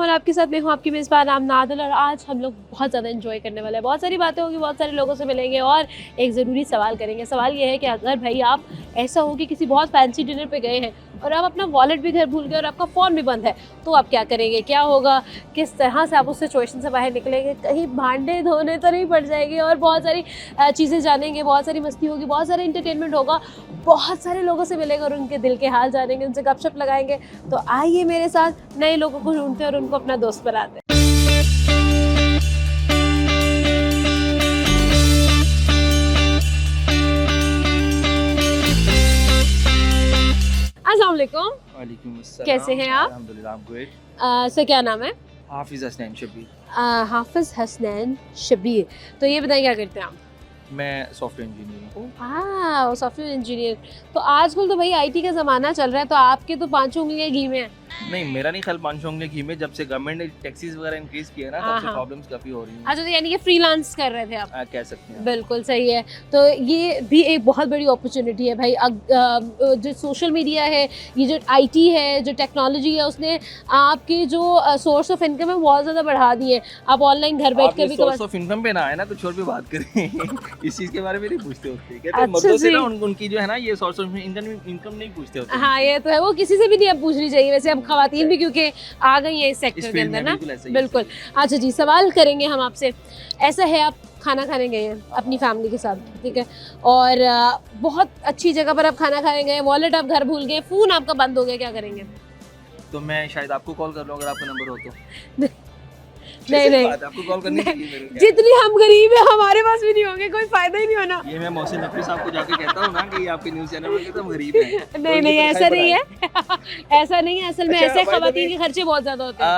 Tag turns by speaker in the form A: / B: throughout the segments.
A: और आपके साथ मैं हूँ आपकी मेज़बान आमना आदिल। और आज हम लोग बहुत ज़्यादा एंजॉय करने वाले हैं, बहुत सारी बातें होगी, बहुत सारे लोगों से मिलेंगे और एक ज़रूरी सवाल करेंगे। सवाल ये है कि अगर भाई आप ऐसा हो कि किसी बहुत फैंसी डिनर पे गए हैं और आप अपना वॉलेट भी घर भूल गए और आपका फ़ोन भी बंद है, तो आप क्या करेंगे, क्या होगा, किस तरह से आप उस सिचुएशन से बाहर निकलेंगे, कहीं भांडे धोने तो नहीं पड़ जाएगी। और बहुत सारी चीज़ें जानेंगे, बहुत सारी मस्ती होगी, बहुत सारा इंटरटेनमेंट होगा, बहुत सारे लोगों से मिलेंगे और उनके दिल के हाल जानेंगे, उनसे गपशप लगाएंगे। तो आइए मेरे साथ नए लोगों को ढूंढते हैं और उनको अपना दोस्त बनाते हैं। अस्सलाम वालेकुम।
B: वालेकुम अस्सलाम।
A: कैसे हैं आप?
B: अल्हम्दुलिल्लाह, I'm great।
A: सर क्या नाम है?
B: हाफिज़ हसनैन शबीर।
A: हाफिज़ हसनैन शबीर। तो ये बताइए क्या करते हैं आप?
B: मैं सॉफ्टवेयर इंजीनियर हूँ।
A: हाँ, सॉफ्टवेयर इंजीनियर। तो आजकल तो भाई आईटी का ज़माना चल रहा है, तो आपके तो पांचों उंगलियां घी में हैं।
B: नहीं, मेरा नहीं ख्याल 500 उंगलियां घी में। जब से गवर्नमेंट ने टैक्सेस वगैरह इंक्रीज किया ना, तब से
A: हाँ।
B: प्रॉब्लम्स काफ़ी हो रही हैं।
A: अच्छा, तो यानी कि फ्रीलांस कर रहे थे आप?
B: कह सकते हैं।
A: बिल्कुल सही है। तो ये भी एक बहुत बड़ी अपॉर्चुनिटी है भाई। जो सोशल मीडिया है, ये जो आईटी है, जो टेक्नोलॉजी है, उसने आपकी जो सोर्स ऑफ इनकम है बहुत ज़्यादा बढ़ा दी है। आप ऑनलाइन घर बैठ कर भी
B: सोर्स ऑफ इनकम पे ना आए ना तो छोड़ पे बात करें। इस चीज़ के बारे में नहीं पूछते होते। कहते हैं
A: अच्छा
B: मर्दों से
A: जी।
B: ना उनकी जो है ना ये सोर्स ऑफ इनकम नहीं पूछते होते।
A: हाँ, ये तो है, वो किसी से भी नहीं अब पूछनी चाहिए। वैसे अब खवातीन भी क्योंकि आ गई हैं इस सेक्टर के
B: फील्ड
A: अंदर
B: में
A: ना।
B: बिल्कुल ऐसा ही है।
A: बिल्कुल। अच्छा जी, सवाल करेंगे हम आपसे। ऐसा है, आप खाना खाने गए हैं अपनी फैमिली के साथ, ठीक है, और बहुत अच्छी जगह पर आप खाना खाने गए, वॉलेट आप घर भूल गए, फ़ोन आपका बंद हो गया, क्या करेंगे?
B: तो मैं शायद आपको कॉल कर लूँ अगर आपका नंबर हो तो।
A: नहीं नहीं,
B: बात है, आपको कॉल करनी चाहिए मेरे को।
A: जितनी हम गरीब हैं हमारे पास भी नहीं होंगे, कोई फायदा ही नहीं होना।
B: ये मैं मोहसिन नकवी साहब को जाके कहता हूँ ना कि ये आपके न्यूज़ चैनल में कहता हम गरीब हैं। तो
A: नहीं
B: इनकी
A: नहीं,
B: तो
A: ऐसा
B: खैर
A: नहीं
B: बनाए।
A: है। ऐसा नहीं है, असल में
B: अच्छा,
A: ऐसे
B: by the
A: खवातीन
B: way,
A: के खर्चे बहुत ज्यादा होते हैं।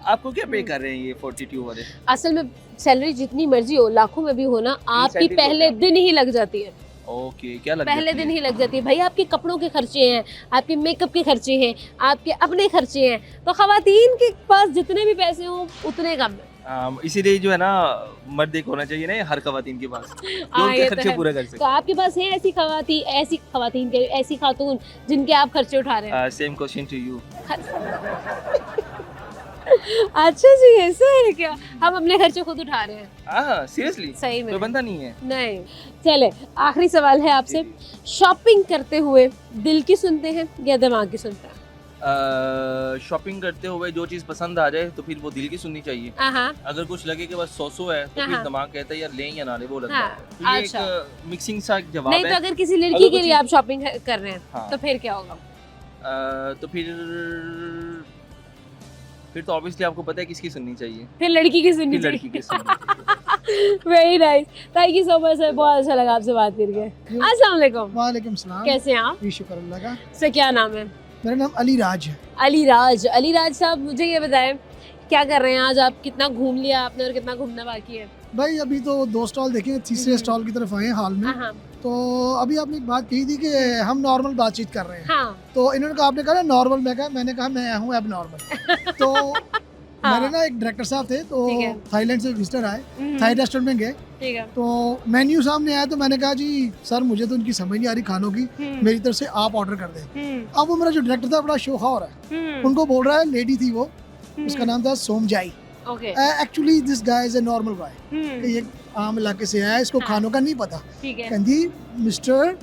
B: आपको क्या पे कर रहे हैं ये 42 वाले?
A: असल में सैलरी जितनी मर्जी हो, लाखों में भी हो ना, आपकी
B: incentive
A: पहले
B: होता है।
A: दिन ही लग जाती है।
B: ओके, क्या लग
A: पहले
B: जाती
A: दिन
B: है?
A: ही लग जाती है भाई। आपके कपड़ों के खर्चे हैं, आपके मेकअप के खर्चे हैं, आपके अपने खर्चे हैं। तो खवातीन के पास जितने भी पैसे हों उतने कम है।
B: इसीलिए जो है ना मर्द एक होना चाहिए ना हर खवातीन के पास जो
A: हाँ,
B: उनके
A: ये तो
B: खर्चे
A: है।
B: पूरे कर
A: तो
B: सके।
A: आपके पास है ऐसी खवातीन के, ऐसी खातून जिनके आप खर्चे उठा रहे हैं?
B: Same question to you.
A: अच्छा जी, ऐसा है क्या? हम अपने खर्चे खुद उठा रहे हैं।
B: सीरियसली
A: सही में?
B: कोई बंदा नहीं है।
A: नहीं। चले, आखिरी सवाल है आपसे। शॉपिंग करते हुए दिल की सुनते हैं या दिमाग की सुनते हैं?
B: शॉपिंग करते हुए जो चीज़ पसंद आ जाए तो फिर वो दिल की सुननी चाहिए।
A: हाँ
B: अगर कुछ लगे कि बस सौ है तो फिर
A: हाँ।
B: दिमाग कहता है यार लें या ना लें, वो लगता
A: हाँ,
B: है। तो ये
A: अच्छा।
B: एक मिक्सिंग सा जवाब
A: नहीं,
B: है।
A: तो अगर किसी
B: अगर
A: लड़की के
B: कुछ
A: लिए आप शॉपिंग कर रहे हैं,
B: हाँ।
A: तो फिर क्या होगा?
B: तो फिर तो ऑब्वियसली आपको पता है किसकी सुननी चाहिए।
A: फिर लड़की की सुननी
B: फिर लड़की की सुननी
A: चाहिए। Very nice, thank you so much sir, बहुत अच्छा लगा आपसे बात करके। अस्सलाम वालेकुम।
C: वालेकुम सलाम।
A: कैसे हैं आप?
C: जी शुक्र अल्लाह का।
A: सर क्या नाम है?
C: मेरा नाम अली राज है।
A: अली राज साहब, मुझे ये बताएं क्या कर रहे हैं आज आप? कितना घूम लिया आपने और कितना घूमना बाकी है?
C: भाई अभी तो 2 स्टॉल देखे, तीसरे स्टॉल की तरफ आए हैं हाल में।
A: हाँ
C: तो अभी आपने एक बात कही थी कि हम नॉर्मल बातचीत कर रहे हैं।
A: हाँ
C: तो इन्होंने कहा, आपने कहा ना नॉर्मल, मैंने कहा मैं हूँ अब नॉर्मल। तो
A: हाँ।
C: मेरे ना एक डायरेक्टर साहब थे, तो
A: ठीक है।
C: थाईलैंड से विजिटर आए,
A: हम्म,
C: थाई रेस्टोरेंट में गए।
A: ठीक है।
C: तो मेन्यू सामने आया तो मैंने कहा जी सर मुझे तो उनकी समझ नहीं आ रही खानों की, मेरी तरफ से आप ऑर्डर कर दें। अब वो मेरा जो डायरेक्टर था बड़ा शोखा हो रहा है, उनको बोल रहा है, लेडी थी वो, उसका नाम था सोमजाई।
A: ओके।
C: एक्चुअली दिस गाय इज ए नॉर्मल गाय, ये आम इलाके से आया, इसको
A: हाँ।
C: खानों का नहीं पता।
A: ठीक है।
C: कहती mister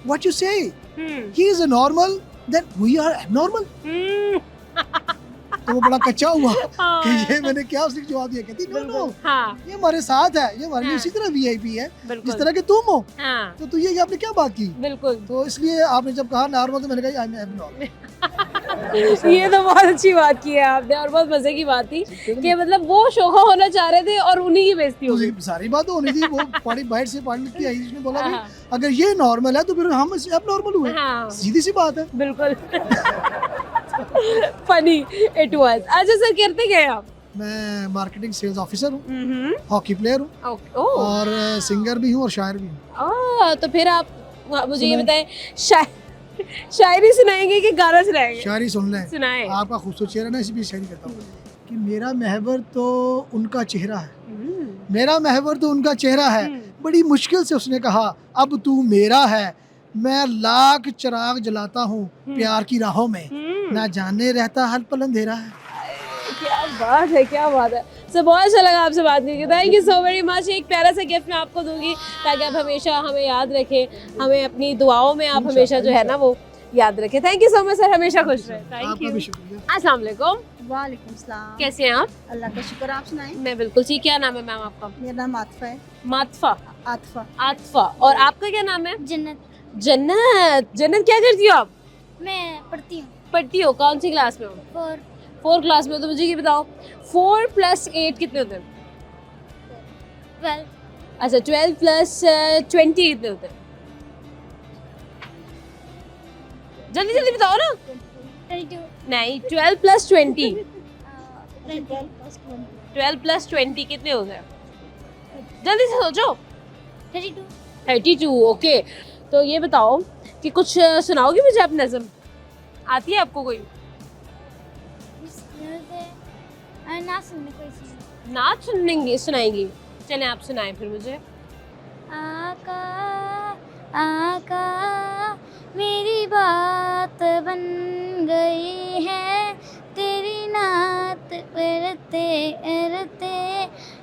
C: what you say, he is a normal then we are abnormal. तो वो बड़ा कच्चा हुआ कि ये मैंने क्या उसने जवाब दिया। कहती नो नो,
A: हाँ
C: ये हमारे साथ है, ये हमारे लिए
A: हाँ।
C: उसी तरह वीआईपी है जिस
A: बिल्कुल।
C: तरह के तुम हो।
A: हाँ
C: तो ये आपने क्या बात की?
A: बिल्कुल।
C: तो इसलिए आपने जब कहा नॉर्मल तो मैंने कहा आई एम एबनॉर्मल।
A: ये तो बहुत अच्छी बात की है आपने और बहुत मजे की बात थी कि मतलब वो शोखा होना चाह रहे थे और उन्हीं की बेइज्जती हो गई।
C: तो सारी बात होनी थी। वो पढ़ी बाहर से पढ़ लिख के आई, उसने बोला
A: हाँ।
C: कि अगर ये नॉर्मल है तो फिर हम अब नॉर्मल हुए।
A: हाँ
C: सीधी सी बात है।
A: बिल्कुल। Funny it was. अच्छा सर, करते क्या हैं आप?
C: मैं मार्केटिंग सेल्स ऑफिसर हूँ,
A: हम्म,
C: हॉकी प्लेयर हूँ
A: ओके। ओह,
C: और सिंगर भी हूँ और शायर भी हूँ।
A: तो फिर आप मुझे ये
C: सुनाएं।
A: बताएं, शायरी सुनाएंगे कि गाना सुनाएंगे?
C: शायरी सुन लें।
A: सुनाए।
C: आपका खूबसूरत चेहरा ना, इसलिए शायरी करता हूँ कि मेरा महवर तो उनका चेहरा है, मेरा महवर तो उनका चेहरा है, बड़ी मुश्किल से उसने कहा अब तू मेरा है। मैं लाख चिराग जलाता हूँ प्यार की राहों में, ना जाने रहता हर पल अंधेरा है।
A: क्या बात है, क्या बात है। सो बहुत अच्छा लगा आपसे बात करके, thank you so very much. एक प्यारा सा गिफ्ट मैं आपको दूंगी ताकि आप हमेशा हमें याद रखें, हमें अपनी दुआओं में आप हमेशा जो है ना वो याद रखें। Thank you so much sir, हमेशा खुश रहें। थैंक
C: आपका
A: यू।
C: भी शुक्रिया।
A: अस्सलाम वालेकुम,
D: वालेकुम सलाम।
A: कैसे हैं आप?
D: अल्लाह का शुक्र, आप सुनाएं।
A: मैं बिल्कुल ठीक। क्या नाम है मैम आपका?
D: मेरा नाम आतिफा है।
A: मातफा।
D: आतिफा।
A: आतफा। और आपका क्या नाम है?
E: जन्नत।
A: जन्नत। जन्नत क्या करती हो आप?
E: मैं पढ़ती हूँ
A: पढ़ती हो, कौन सी क्लास में हो?
E: 4
A: 4 क्लास में हो। तो मुझे ये बताओ 4 + 8 कितने होते हैं?
E: 12
A: अच्छा 12 + 20 कितने होते हैं? जल्दी जल्दी बताओ ना।
E: 32
A: नहीं, 12 + 20।
E: 20
A: 12 + 20 कितने होते हैं? जल्दी से सोचो।
E: 32
A: 32। ओके, तो ये बताओ कि कुछ सुनाओगी मुझे अपनी नज़म? आती है आपको कोई?
E: ना सुनने कोई चीज़।
A: नाच सुनेंगी, सुनाएंगी? चलें आप सुनाएं फिर मुझे।
E: आका आका मेरी बात बन गई है, तेरी नात करते करते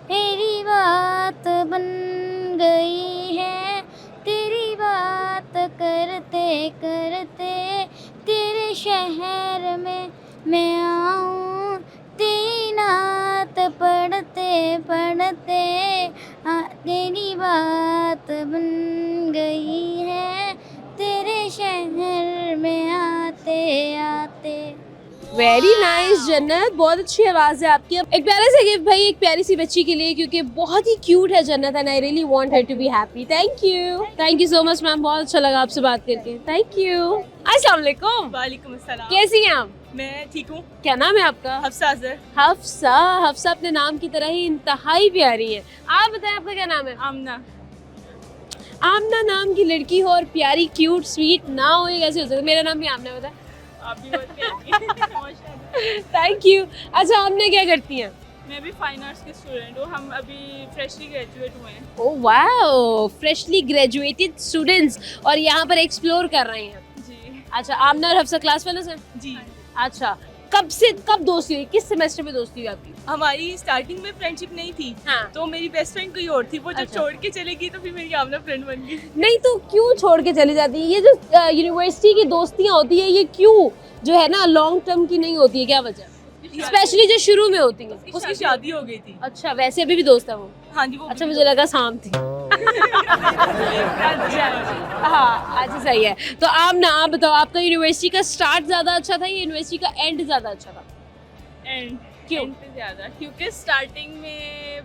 E: मेरी बात बन गई है, तेरी बात करते करते तेरे शहर में मैं आऊँ, तेरी नात पढ़ते पढ़ते तेरी बात बन गई है, तेरे शहर में आते आते।
A: वेरी नाइस जन्नत, बहुत अच्छी आवाज़ है आपकी। एक प्यारा सा गिफ्ट भाई एक प्यारी सी बच्ची के लिए, क्योंकि बहुत ही क्यूट है Jannat and I really want her to be happy. Thank you so much ma'am, बहुत अच्छा लगा आपसे बात करके। Thank you. अस्सलाम वालेकुम।
F: वालेकुम अस्सलाम।
A: कैसी हैं आप?
F: मैं ठीक हूँ।
A: क्या नाम है आपका?
F: हफ्सा अजहर।
A: हफ्सा। हफ्सा अपने नाम की तरह ही इंतहाई प्यारी है। आप बताएं आपका क्या नाम है?
F: आमना।
A: आमना नाम की लड़की हो और प्यारी क्यूट स्वीट ना हो, ये कैसे हो सकता है? मेरा नाम भी आमना है, बताएं।
F: आप भी बहुत प्यारी हैं। माशाल्लाह।
A: Thank you. अच्छा आमना क्या करती हैं?
F: मैं भी फाइन आर्ट्स के स्टूडेंट हूँ। हम अभी फ्रेशली ग्रेजुएट हुए हैं।
A: Oh wow, freshly graduated students और यहाँ पर एक्सप्लोर कर रहे हैं।
F: जी
A: अच्छा, आमना और हफ्सा क्लास फेलोज हैं?
F: जी।
A: अच्छा, कब दोस्ती हुई? किस सेमेस्टर में दोस्ती हुई आपकी?
F: हमारी स्टार्टिंग में फ्रेंडशिप नहीं थी,
A: हाँ।
F: तो मेरी बेस्ट फ्रेंड कोई और थी। वो जब
A: अच्छा।
F: छोड़ के चली गई तो फिर मेरी आमना फ्रेंड बन गई।
A: नहीं तो क्यों छोड़ के चली जाती है? ये जो यूनिवर्सिटी की दोस्तियाँ होती है ये क्यों जो है ना लॉन्ग टर्म की नहीं होती है, क्या वजह? स्पेशली जो शुरू में होती है।
F: उसकी शादी हो गई थी।
A: अच्छा, वैसे अभी भी दोस्त है वो?
F: हाँ जी, वो
A: अच्छा, मुझे लगा शाम थी। हाँ अच्छा सही है। तो आप बताओ, आपका यूनिवर्सिटी का स्टार्ट ज़्यादा अच्छा था या यूनिवर्सिटी का एंड ज़्यादा अच्छा था?
F: एंड
A: क्यों?
F: एंड पे ज्यादा, क्योंकि स्टार्टिंग में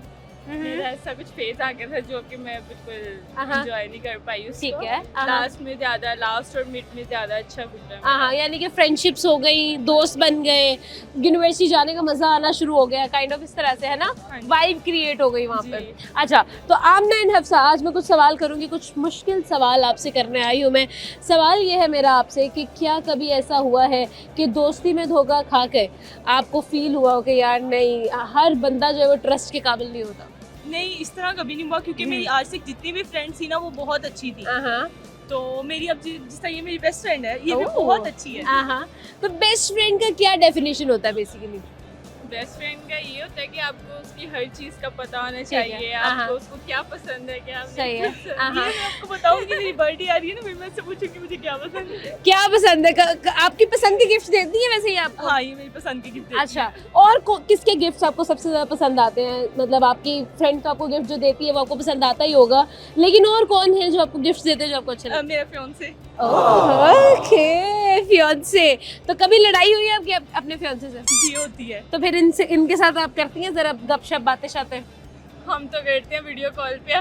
F: मेरा ऐसा कुछ फेज आ गया था जो कि मैं बिल्कुल
A: हाँ।
F: एंजॉय नहीं कर पाई उसको।
A: ठीक है। हाँ।
F: लास्ट में ज्यादा, लास्ट और मिड में ज्यादा अच्छा गुजरा।
A: हाँ, यानी कि फ्रेंडशिप्स हो गई, दोस्त बन गए, यूनिवर्सिटी जाने का मजा आना शुरू हो गया, काइंड ऑफ इस तरह से है ना,
F: हाँ जी।
A: वाइब क्रिएट हो गई वहाँ
F: जी।
A: पर। अच्छा, तो आमना एंड हफ्सा, आज मैं कुछ सवाल करूँगी, कुछ मुश्किल सवाल आपसे करने आई हूँ मैं। सवाल ये है मेरा आपसे कि क्या कभी ऐसा हुआ है कि दोस्ती में धोखा खा के आपको फील हुआ हो कि यार नहीं, हर बंदा जो है वो ट्रस्ट के काबिल नहीं होता?
F: नहीं, इस तरह कभी नहीं हुआ, क्योंकि मेरी आज तक जितनी भी फ्रेंड्स थी ना वो बहुत अच्छी थी।
A: हाँ
F: तो मेरी अब जिस तरह ये मेरी बेस्ट फ्रेंड है, ये भी
A: ओह।
F: बहुत अच्छी है।
A: हाँ। तो बेस्ट फ्रेंड का क्या डेफिनेशन होता है बेसिकली?
F: बेस्ट फ्रेंड का ये होता है कि आपको उसकी हर चीज का पता होना
A: है।
F: चाहिए,
A: हाँ।
F: आपको उसको क्या पसंद है, क्या
A: सही
F: नहीं
A: है।
F: पसंद।
A: हाँ।
F: ये मैं आपको बताऊंगी, मेरी बर्थडे आ रही है ना, फिर मैं उससे पूछूंगी मुझे क्या पसंद है।
A: क्या पसंद है? आपकी पसंद के गिफ्ट देती है वैसे ही आपको?
F: हाँ, ये मेरी पसंद की गिफ्ट है।
A: अच्छा, और किसके गिफ्ट्स आपको सबसे ज़्यादा पसंद आते हैं? मतलब आपकी फ्रेंड तो आपको गिफ्ट जो देती है वो आपको पसंद आता ही होगा, लेकिन और कौन है जो आपको गिफ्ट देते हैं जो आपको अच्छे लगते हैं?
F: मेरा फियांसे।
A: Okay, fiance. तो कभी लड़ाई हुई है आपकी अपने फियांसे से?
F: जी होती है।
A: तो फिर इनके साथ आप करती हैं जरा गपशप बातें शातें?
F: हम तो करते हैं वीडियो कॉल पे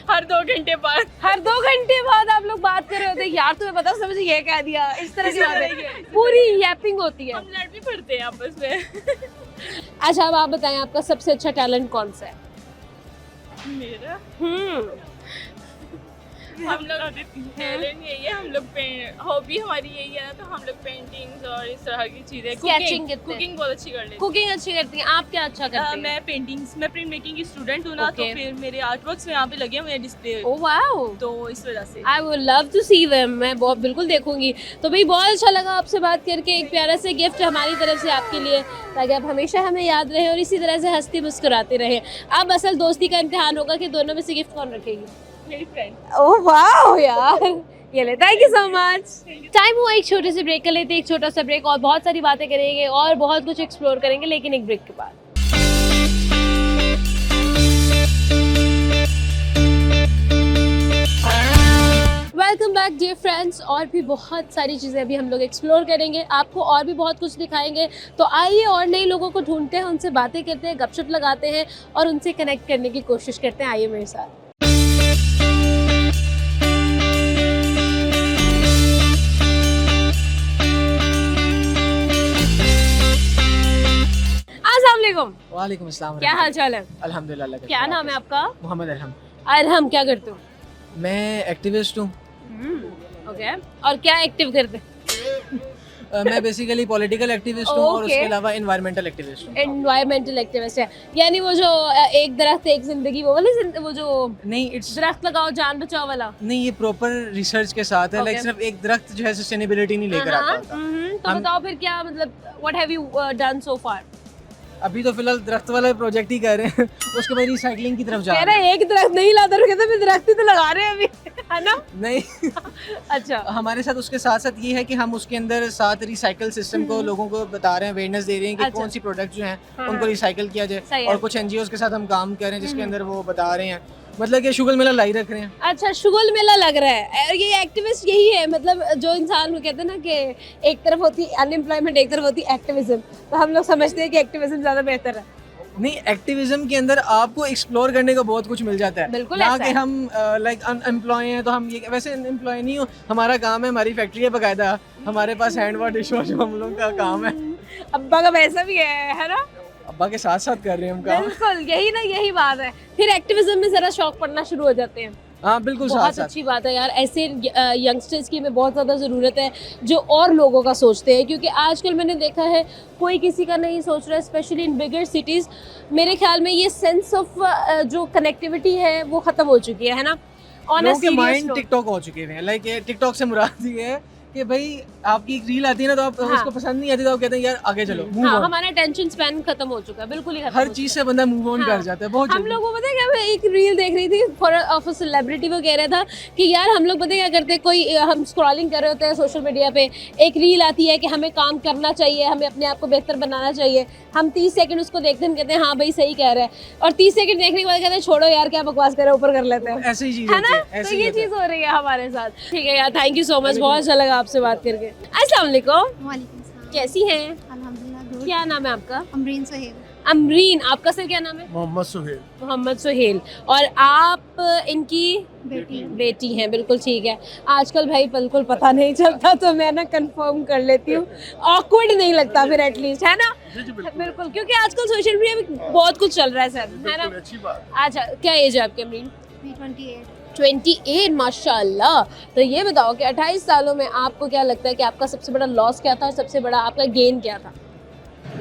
F: हर 2 घंटे बाद।
A: हर 2 घंटे बाद आप लोग बात कर रहे होते हैं? यार तुम्हें पता, उसने मुझे ये कह दिया, इस तरह की बातें पूरी यैपिंग होती है।
F: हम लड़ भी पड़ते हैं आपस में।
A: अच्छा, अब आप बताएं आपका सबसे अच्छा टैलेंट कौन सा है?
F: मेरा हम लोग टैलेंट यही है, हम लोग हॉबी हमारी यही है ना, तो हम लोग पेंटिंग्स और इस तरह की चीजें,
A: Sketching करते हैं।
F: कुकिंग बहुत अच्छी कर लेते हैं।
A: कुकिंग अच्छी करती हैं, आप क्या अच्छा करती हैं?
F: मैं पेंटिंग्स, मैं प्रिंट मेकिंग की स्टूडेंट हूँ ना, तो
A: Okay.
F: फिर मेरे आर्ट वर्क्स यहाँ पे लगे हुए हैं डिस्प्ले,
A: ओह वाओ,
F: तो इस वजह से।
A: I would love to see them, मैं बहुत बिल्कुल देखूंगी। तो भाई बहुत अच्छा लगा आपसे बात करके, एक प्यारा से गिफ्ट हमारी तरफ से आपके लिए, ताकि आप हमेशा हमें याद रहें और इसी तरह से हंसती मुस्कुराते रहें। अब असल दोस्ती का इम्तिहान होगा कि दोनों में से गिफ्ट कौन रखेगी।
F: मेरी फ्रेंड।
A: ओह वाओ यार, ये ले, thank you so much. Time हुआ एक छोटे से ब्रेक कर लेते हैं, एक छोटा सा ब्रेक, और बहुत सारी बातें करेंगे और बहुत कुछ एक्सप्लोर करेंगे, लेकिन एक ब्रेक के बाद। वेलकम बैक डियर फ्रेंड्स, और भी बहुत सारी चीज़ें अभी हम लोग एक्सप्लोर करेंगे, आपको और भी बहुत कुछ दिखाएंगे। तो आइए और नए लोगों को ढूंढते हैं, उनसे बातें करते हैं, गपशप लगाते हैं और उनसे कनेक्ट करने की कोशिश करते हैं। आइए मेरे साथ। अस्सलाम वालेकुम।
G: वालेकुम अस्सलाम।
A: क्या हाल चाल है?
G: अल्हम्दुलिल्लाह अल्लाह का
A: क्या
G: शुक्र।
A: नाम है आपका?
G: मोहम्मद अरहम।
A: अरहम, क्या करते हो?
G: मैं एक्टिविस्ट हूँ।
A: ओके, और क्या एक्टिव करते हैं?
G: मैं बेसिकली पॉलिटिकल एक्टिविस्ट हूँ और
A: Okay.
G: उसके अलावा एनवायरमेंटल एक्टिविस्ट हूँ।
A: एनवायरमेंटल एक्टिविस्ट है, यानी वो जो एक दरख्त एक जिंदगी, वो वाली वो जो
G: नहीं, इट्स
A: दरख्त लगाओ जान बचाओ वाला।
G: नहीं, ये प्रॉपर रिसर्च के साथ है।
A: Okay.
G: लाइक सिर्फ एक दरख्त जो है सस्टेनेबिलिटी नहीं लेकर आता होता।
A: तो
G: हम-
A: बताओ फिर क्या, मतलब what have you done so far?
G: अभी तो फिलहाल दरख्त वाला प्रोजेक्ट ही कर रहे हैं, उसके बाद रिसाइकलिंग की तरफ जा
A: कह
G: रहे हैं।
A: रहे एक दरख्त नहीं लाता, तो कहते फिर दरख्त ही तो लगा रहे हैं अभी, है ना?
G: नहीं,
A: अच्छा,
G: हमारे साथ उसके साथ साथ ये है कि हम उसके अंदर साथ रिसाइकल सिस्टम को लोगों को बता रहे हैं, अवेयरनेस दे रहे हैं कि
A: अच्छा।
G: कौन सी प्रोडक्ट जो हैं
A: हाँ,
G: उनको
A: हाँ।
G: रिसाइकल किया
A: सही
G: जाए।
A: है।
G: और कुछ एनजीओज के साथ हम काम कर रहे हैं जिसके अंदर वो बता रहे हैं, मतलब कि शुगल मेला लाई रख रहे हैं।
A: अच्छा, शुगल मेला लग रहा है। और ये एक्टिविस्ट यही है, मतलब जो इंसान को कहते हैं ना कि एक तरफ होती है अनएम्प्लॉयमेंट, एक तरफ होती है एक्टिविज्म, तो हम लोग समझते हैं कि एक्टिविज्म ज़्यादा बेहतर है।
G: नहीं, एक्टिविज्म के अंदर आपको एक्सप्लोर करने को बहुत कुछ मिल जाता है।
A: बिल्कुल
G: ना
A: ऐसा
G: कि
A: है।
G: हम लाइक अनएम्प्लॉय हैं तो हम ये वैसे अनएम्प्लॉय नहीं हो, हमारा काम है, हमारी फैक्ट्री है बकायदा, हमारे पास हैंड वॉश डिश वॉश हम लोगों का काम है।
A: अब्बा का पैसा भी है ना?
G: अब्बा के साथ साथ कर रहे हैं हम काम।
A: बिल्कुल, यही ना, यही बात है। फिर एक्टिविज्म में जरा शौक पड़ना शुरू हो जाते हैं।
G: हाँ बिल्कुल, साथ
A: बहुत
G: साथ।
A: अच्छी बात है यार, ऐसे यंगस्टर्स की हमें बहुत ज़्यादा ज़रूरत है जो और लोगों का सोचते हैं, क्योंकि आजकल मैंने देखा है कोई किसी का नहीं सोच रहा है, स्पेशली इन बिगर सिटीज़। मेरे ख्याल में ये सेंस ऑफ जो कनेक्टिविटी है वो ख़त्म हो चुकी है ना? ऑन अ
G: लोगों के
A: सीरियस
G: माइंड
A: नोट।
G: टिकटॉक हो चुके हैं। लाइक टिकटॉक से मुराद ये है कि भाई आपकी एक रील आती है ना, तो आप
A: हाँ।
G: उसको पसंद नहीं आती तो आप कहते हैं यार आगे चलो, मूव
A: हाँ,
G: ऑन।
A: हमारा अटेंशन स्पैन खत्म हो चुका है, बिल्कुल ही खत्म
G: हर
A: हो
G: चीज
A: चुका
G: से बंदा मूव ऑन
A: हाँ।
G: कर जाता है बहुत
A: है। हम
G: जल्दी।
A: लोगों को पता है क्या, मैं एक रील देख रही थी फॉर ऑफ सेलिब्रिटी, वो कह रहा था कि यार हम लोग पता है क्या करते हैं, कोई हम स्क्रॉलिंग कर रहे होते हैं सोशल मीडिया पे, एक रील आती है कि हमें काम करना चाहिए, हमें अपने आप को बेहतर बनाना चाहिए, हम 30 सेकंड उसको देखते हैं, हम कहते हैं हाँ भाई सही कह रहा है, और 30 सेकंड देखने के बाद कहते हैं छोड़ो यार क्या बकवास कर रहे हैं, ऊपर कर लेते हैं,
G: ऐसी ही चीज
A: है
G: होती
A: ना?
G: है,
A: तो
G: ऐसे ही
A: ये
G: होता है।
A: चीज़ हो रही है हमारे साथ। ठीक है यार, थैंक यू सो मच, बहुत अच्छा लगा आपसे बात करके। अस्सलाम वालेकुम,
D: वालेकुम सलाम।
A: कैसी हैं?
D: अल्हम्दुलिल्लाह गुड।
A: क्या नाम है आपका?
D: अमरीन सुहेल।
A: अमरीन, आपका सर क्या नाम है?
H: मोहम्मद सुहेल।
A: मोहम्मद सुहेल। और आप इनकी
D: बेटी।
A: बेटी हैं, बिल्कुल ठीक है। आजकल भाई बिल्कुल पता नहीं चलता, तो मैं ना कंफर्म कर लेती हूँ, ऑकवर्ड नहीं लगता फिर एटलीस्ट, है ना?
H: जी जी
A: बिल्कुल, क्योंकि आजकल सोशल मीडिया में बहुत कुछ चल रहा है सर, है ना?
H: अच्छी बात।
A: अच्छा, क्या एज है आपकी अमरीन?
D: 28।
A: 28, माशाल्लाह। तो ये बताओ कि 28 सालों में आपको क्या लगता है कि आपका सबसे बड़ा लॉस क्या था और सबसे बड़ा आपका गेन क्या था?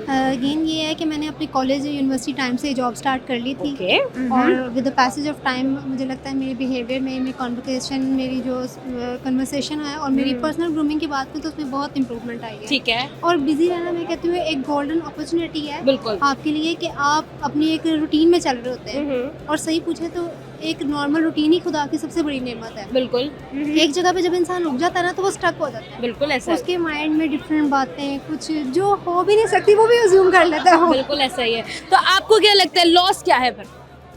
D: गेन ये है कि मैंने अपनी कॉलेज यूनिवर्सिटी टाइम से जॉब स्टार्ट कर ली थी।
A: ओके।
D: और with the passage of time मुझे लगता है मेरे बिहेवियर में, मेरी कॉन्वर्सेशन, मेरी जो कन्वर्सेशन है और मेरी पर्सनल ग्रूमिंग की बात करूँ तो उसमें बहुत इंप्रूवमेंट आई है।
A: ठीक है,
D: और बिजी रहना मैं कहती हूँ एक गोल्डन अपॉर्चुनिटी है
A: बिल्कुल।
D: आपके लिए कि आप अपनी एक रूटीन में चल रहे होते हैं, और सही पूछे तो एक नॉर्मल रूटीन ही खुदा की सबसे बड़ी नेमत है।
A: बिल्कुल।
D: एक जगह पे जब इंसान रुक जाता है ना तो वो स्टक हो जाता है,
A: बिल्कुल ऐसा है।
D: उसके माइंड में डिफरेंट बातें कुछ जो हो भी नहीं सकती वो भी अज्यूम कर लेता है।
A: बिल्कुल ऐसा ही है। तो आपको क्या लगता है लॉस क्या है फिर?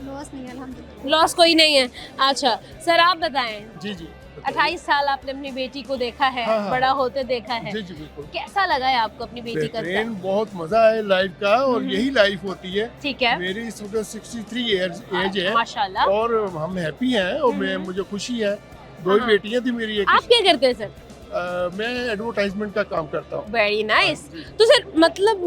D: लॉस नहीं है अल्हम्दुलिल्लाह।
A: लॉस कोई नहीं है। अच्छा सर, आप बताएं,
H: जी जी
A: 28 साल आपने अपनी बेटी को देखा है,
H: हाँ, हाँ।
A: बड़ा होते देखा है,
H: जी जी बिल्कुल।
A: कैसा लगा है आपको अपनी बेटी का
H: बेहतरीन,
A: रिजल्ट?
H: बहुत मजा है लाइफ का, और यही लाइफ होती है।
A: ठीक है,
H: मेरी इस वक्त 63 ईयर्स एज है
A: माशाल्लाह।
H: और हम हैप्पी हैं, और मैं मुझे खुशी है। दो ही
A: हाँ।
H: बेटियां थी मेरी। एक
A: आप क्या करते हैं सर?
H: मैं एडवर्टाइजमेंट का काम करता हूँ।
A: Very nice. तो सर मतलब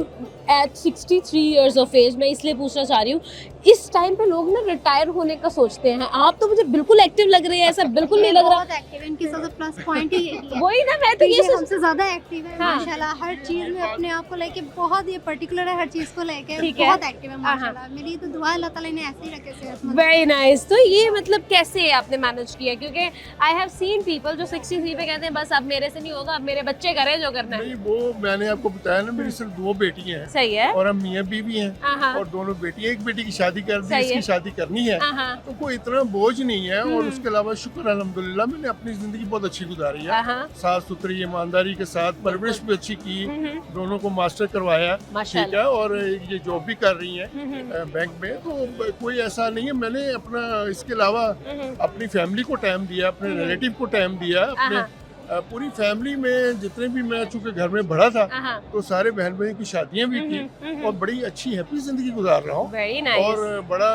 A: एट 63 इयर्स ऑफ एज, मैं इसलिए पूछना चाह रही हूँ, इस टाइम पे लोग ना रिटायर होने का सोचते हैं, आप तो मुझे बिल्कुल एक्टिव लग रही है, ऐसा बिल्कुल नहीं लग रहा।
D: बहुत एक्टिव है, इनके सबसे प्लस पॉइंट ही यही है।
A: वही ना, मैं तो ये सोच,
D: हमसे ज्यादा एक्टिव है
A: हाँ।
D: माशाल्लाह, हर चीज में अपने आप को लेके बहुत ये पर्टिकुलर है, हर चीज को लेके
A: ठीक है।
D: बहुत एक्टिव है
A: हाँ।
D: माशाल्लाह। मेरी तो दुआ है अल्लाह ताला ने ऐसे ही रखे सेहतमंद।
A: Very nice. तो ये मतलब कैसे आपने मैनेज किया, क्योंकि आई हैव सीन पीपल जो 63 पे कहते हैं बस अब मेरे से नहीं होगा, अब मेरे बच्चे करें जो करना है।
H: नहीं, वो मैंने आपको बताया ना, मेरी सिर्फ 2 बेटियां हैं
A: सही है।
H: और हम मियाँ बीवी हैं
A: हाँ।
H: और 2 बेटियां, एक बेटी की शादी कर दी,
A: सही है।
H: इसकी शादी करनी है,
A: हाँ।
H: तो कोई इतना बोझ नहीं है। और उसके अलावा शुक्र अल्हम्दुलिल्लाह मैंने अपनी जिंदगी बहुत अच्छी गुजारी है,
A: हाँ।
H: साफ सुथरी ईमानदारी के साथ, परवरिश भी अच्छी की, दोनों को मास्टर करवाया, ठीक
A: माशाल्लाह।
H: है, और ये जॉब भी कर रही हैं बैंक में, तो कोई ऐसा नहीं है। मैंने अपना इसके अलावा अपनी फैमिली को टाइम दिया, अपने रिलेटिव को टाइम दिया, अपने पूरी फैमिली में जितने भी, मैं चूंकि घर में बड़ा था
A: हाँ।
H: तो सारे बहन भाई की शादियां भी की और बड़ी अच्छी हैप्पी जिंदगी गुजार रहा हूँ।
A: Very nice.
H: और बड़ा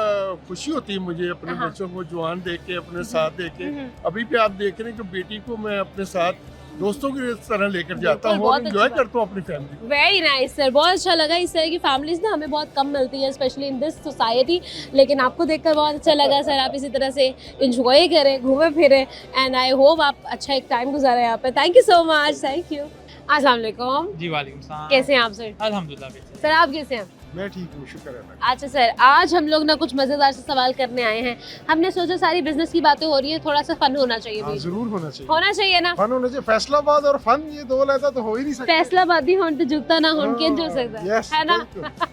H: खुशी होती है मुझे अपने
A: हाँ।
H: बच्चों को जवान देख के, अपने साथ देख के। अभी भी आप देख रहे हैं कि बेटी को मैं अपने साथ दोस्तों की तरह लेकर जाता हूँ
A: बहुत
H: और
A: अच्छी
H: एंजॉय
A: बात।
H: करता हूँ अपनी फैमिली।
A: वेरी नाइस सर, बहुत अच्छा लगा। इस तरह की फैमिलीज ना हमें बहुत कम मिलती है, स्पेशली इन दिस सोसाइटी, लेकिन आपको देखकर बहुत अच्छा लगा सर। आप इसी तरह से इंजॉय करें, घूमे फिरें, एंड आई होप आप अच्छा एक टाइम गुजारें यहाँ पे। Thank you so much. Thank you. अस्सलाम वालेकुम।
I: जी वालेकुम सलाम।
A: कैसे हैं आप सर?
I: अल्हम्दुलिल्लाह बेहतर।
A: सर आप कैसे हैं?
H: मैं ठीक हूँ, शुक्र है।
A: अच्छा सर, आज हम लोग ना कुछ मज़ेदार से सवाल करने आए हैं। हमने सोचा सारी बिजनेस की बातें हो रही है, थोड़ा सा फन होना चाहिए भी।
H: जरूर होना चाहिए,
A: होना चाहिए ना।
H: फन होना चाहिए। फैसलाबाद और फन, ये 2 लहजा तो हो ही नहीं सकता।
A: फैसलाबादी होन तो झुकता ना होन, किन जुड़ सकता
H: यस,
A: है ना।
H: बिल्कुल।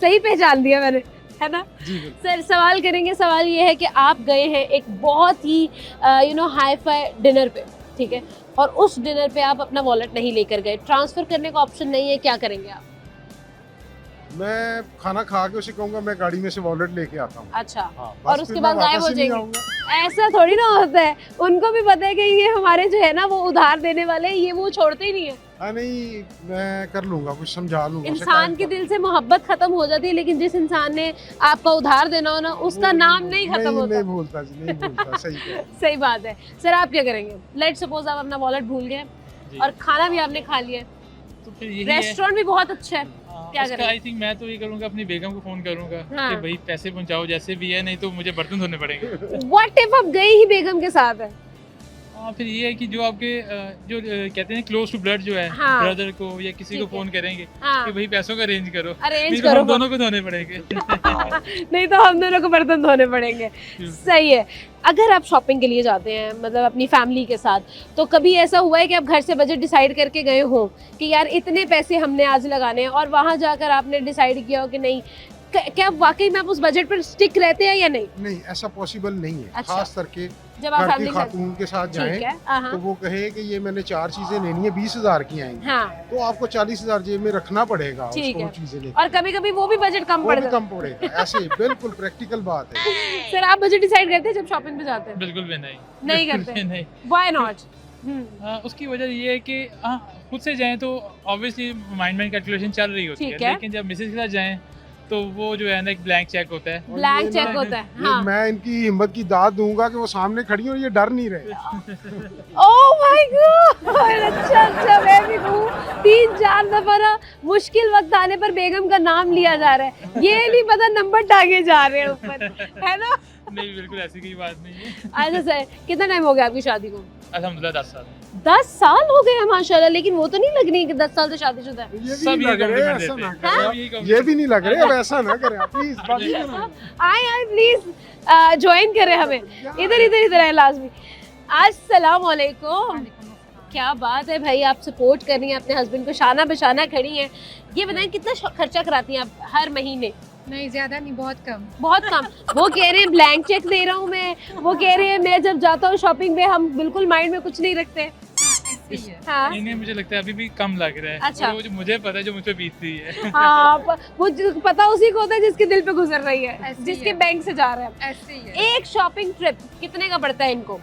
A: सही पहचान दिया मैंने, है ना।
H: जी बिल्कुल।
A: सर सवाल करेंगे। सवाल ये है कि आप गए हैं एक बहुत ही हाई फाई डिनर पे, ठीक है, और उस डिनर पे आप अपना वॉलेट नहीं लेकर गए, ट्रांसफर करने का ऑप्शन नहीं है, क्या करेंगे आप?
H: मैं खाना खा के उसे कहूंगा मैं गाड़ी में से वॉलेट लेके आता हूँ।
A: अच्छा,
H: हाँ,
A: और
H: बस
A: उसके
H: फिर
A: बाद
H: मैं
A: गायब हो
H: वापस ही नहीं
A: जाएंगे?
H: आऊंगा।
A: ऐसा थोड़ी ना होता है, उनको भी पता है कि ये हमारे जो है ना वो उधार देने वाले हैं, ये वो छोड़ते ही नहीं है।
H: हाँ नहीं, मैं कर लूंगा, कुछ समझा लूंगा। उसे
A: इंसान
H: टाइम
A: के
H: पर।
A: दिल से मोहब्बत खत्म हो जाती है, लेकिन जिस इंसान ने आपका उधार देना हो ना, उसका
H: वो
A: नाम नहीं खत्म होता।
H: नहीं भूलता जी, नहीं भूलता। सही है।
A: सही बात है। सर आप क्या करेंगे? लेट सपोज आप अपना वॉलेट भूल गए और खाना भी आपने खा लिया,
I: तो फिर यही है।
A: रेस्टोरेंट भी बहुत अच्छा है, क्या
I: उसका
A: करेंगे?
I: आई थिंक मैं तो ये करूँगा, अपनी बेगम को फ़ोन करूँगा
A: हाँ।
I: कि भाई पैसे पहुँचाओ जैसे भी है, नहीं तो मुझे बर्तन धोने पड़ेंगे।
A: व्हाट इफ आप गई ही बेगम के साथ है?
I: फिर ये है कि जो आपके जो कहते हैं क्लोज टू ब्लड जो है,
A: हाँ।
I: ब्रदर को या किसी को
A: ठीक है।
I: फ़ोन करेंगे
A: हाँ,
I: कि भाई पैसों का अरेंज करो,
A: अरेंज
I: नहीं तो
A: करो।
I: हम दोनों को धोने पड़ेंगे।
A: नहीं तो हम दोनों को बर्तन धोने पड़ेंगे। सही है। अगर आप शॉपिंग के लिए जाते हैं, मतलब अपनी फैमिली के साथ, तो कभी ऐसा हुआ है कि आप घर से बजट डिसाइड करके गए हो कि यार इतने पैसे हमने आज लगाने हैं, और वहाँ जाकर आपने डिसाइड किया हो कि नहीं, क्या वाकई में आप उस बजट पर स्टिक रहते हैं या नहीं?
H: नहीं, ऐसा पॉसिबल नहीं है।
A: अच्छा।
H: खास करके
A: जब आप
H: घर की
A: फैमिली के साथ,
H: खातून के साथ
A: ठीक
H: जाएं
A: है, हाँ
H: तो वो कहे कि ये मैंने 4 चीजें लेनी है, 20,000 की आएंगी,
A: हाँ,
H: तो आपको 40,000 जेब में रखना पड़ेगा
A: ठीक
H: उसको
A: है।
H: वो चीजें लेके।
A: और कभी कभी वो भी बजट कम
H: वो
A: पड़
H: भी
A: जाता
H: कम पड़ेगा। ऐसे बिल्कुल प्रैक्टिकल बात है।
A: है। सर आप बजट डिसाइड करते हैं जब शॉपिंग पे जाते हैं?
I: बिल्कुल भी नहीं।
A: नहीं
I: बिल्कुल
A: करते?
I: भी नहीं।
A: Why not?
I: उसकी वजह ये है कि खुद से जाएं तो ऑब्वियसली माइंड में कैलकुलेशन चल रही होती
A: ठीक
I: है,
A: है।
I: लेकिन जब मिसेज के साथ जाएं तो वो जो है ना एक ब्लैंक चेक होता है।
H: और
A: ब्लैंक
H: ये
A: चेक
H: ना-
A: होता है,
H: ये
A: हाँ।
H: मैं इनकी हिम्मत की दाद दूंगा कि वो सामने खड़ी और ये डर नहीं रहे।
A: ओह माय गॉड, अच्छा मैं भी कहूँ 3-4 दफा ना मुश्किल वक्त आने पर बेगम का नाम लिया जा रहा है, ये नहीं पता नंबर टांगे जा रहे हैं ऊपर, है ना।
I: नहीं, बिल्कुल ऐसी कोई बात नहीं है।
A: अच्छा सर, कितना टाइम हो गया आपकी शादी को?
I: अल्हम्दुलिल्लाह 10 साल।
A: 10 साल हो गए हैं माशाल्लाह, लेकिन वो तो नहीं लग रही कि 10 साल से शादीशुदा है।
H: ये भी
I: सब
H: नहीं
I: ये
H: लग रहे,
I: compliment
H: ऐसा
I: देते
H: ना
I: हैं।
H: करें।
I: सब यही compliment
H: ये भी नहीं लग रहे, अब ऐसा ना करें प्लीज।
A: आए प्लीज ज्वाइन करें हमें। इधर है लाजमी। अस्सलाम वालेकुम। क्या बात है भाई, आप सपोर्ट कर रही हैं अपने हस्बैंड को, शाना बशाना खड़ी हैं। ये बताएं कितना खर्चा कराती हैं आप हर महीने?
D: नहीं ज्यादा नहीं, बहुत कम।
A: बहुत कम। वो कह रहे हैं ब्लैंक चेक दे रहा हूँ मैं, वो कह रहे हैं मैं जब जाता हूँ शॉपिंग पे हम बिल्कुल माइंड में कुछ नहीं रखते। हाँ
I: इन्हें मुझे लगता है अभी भी कम लग रहा है।
A: अच्छा।
I: और वो जो मुझे पता है जो मुझ पे बीत रही है।
A: हाँ, वो पता उसी को होता है जिसके दिल पे गुजर रही है,
D: ऐसे ही
A: जिसके
D: है।
A: बैंक से जा रहे हैं।
D: ऐसे ही है।
A: एक शॉपिंग ट्रिप कितने का पड़ता है इनको?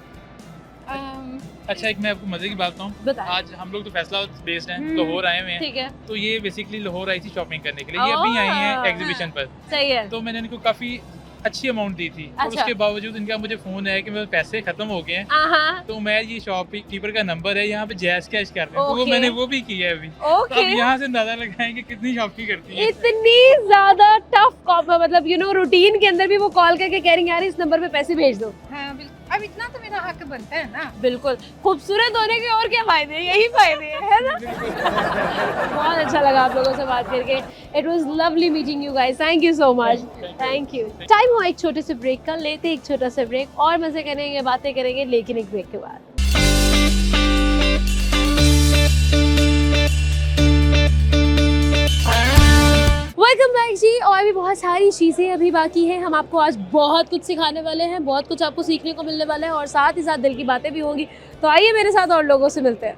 I: अच्छा, एक मैं आपको मजे की बात बताऊँ।
A: बताएं।
I: आज हम लोग तो फैसलाबाद बेस्ड हैं,
A: हम्म,
I: लाहौर आए हुए हैं।
A: ठीक है,
I: तो ये बेसिकली लाहौर आई थी शॉपिंग करने के लिए। ये अभी आई हैं
A: ओह।
I: एग्जीबिशन पर।
A: सही है।
I: तो मैंने इनको काफ़ी अच्छी अमाउंट दी थी और
A: अच्छा।
I: उसके बावजूद इनका मुझे फ़ोन आया कि मेरे पैसे ख़त्म हो गए हैं,
A: हाँ
I: तो मैं ये शॉपकीपर का नंबर है यहाँ पे जैज कैश कर रहे हैं, तो वो
A: ओके।
I: मैंने वो भी किया है अभी। तो
A: ओके।
I: अब यहाँ से अंदाजा लगाएं कि कितनी शॉपिंग करती है।
A: इतनी ज्यादा टफ मतलब रूटीन के अंदर भी वो कॉल करके कह रही हैं, यार इस नंबर पे पैसे भेज दो।
J: हाँ बिल्कुल, अब इतना तो मेरा हक बनता है ना।
A: बिल्कुल, खूबसूरत होने के और क्या फायदे हैं, यही फायदे हैं, है ना। बहुत अच्छा लगा आप लोगों से बात करके। It was lovely meeting you guys, thank you so much, thank you. Time हुआ एक छोटे से ब्रेक का, लेते एक छोटा सा ब्रेक और मजे करेंगे, बातें करेंगे, लेकिन एक ब्रेक के बाद। वेलकम बैक जी। और भी बहुत सारी चीज़ें अभी बाकी हैं, हम आपको आज बहुत कुछ सिखाने वाले हैं, बहुत कुछ आपको सीखने को मिलने वाला है और साथ ही साथ दिल की बातें भी होंगी। तो आइए मेरे साथ और लोगों से मिलते हैं।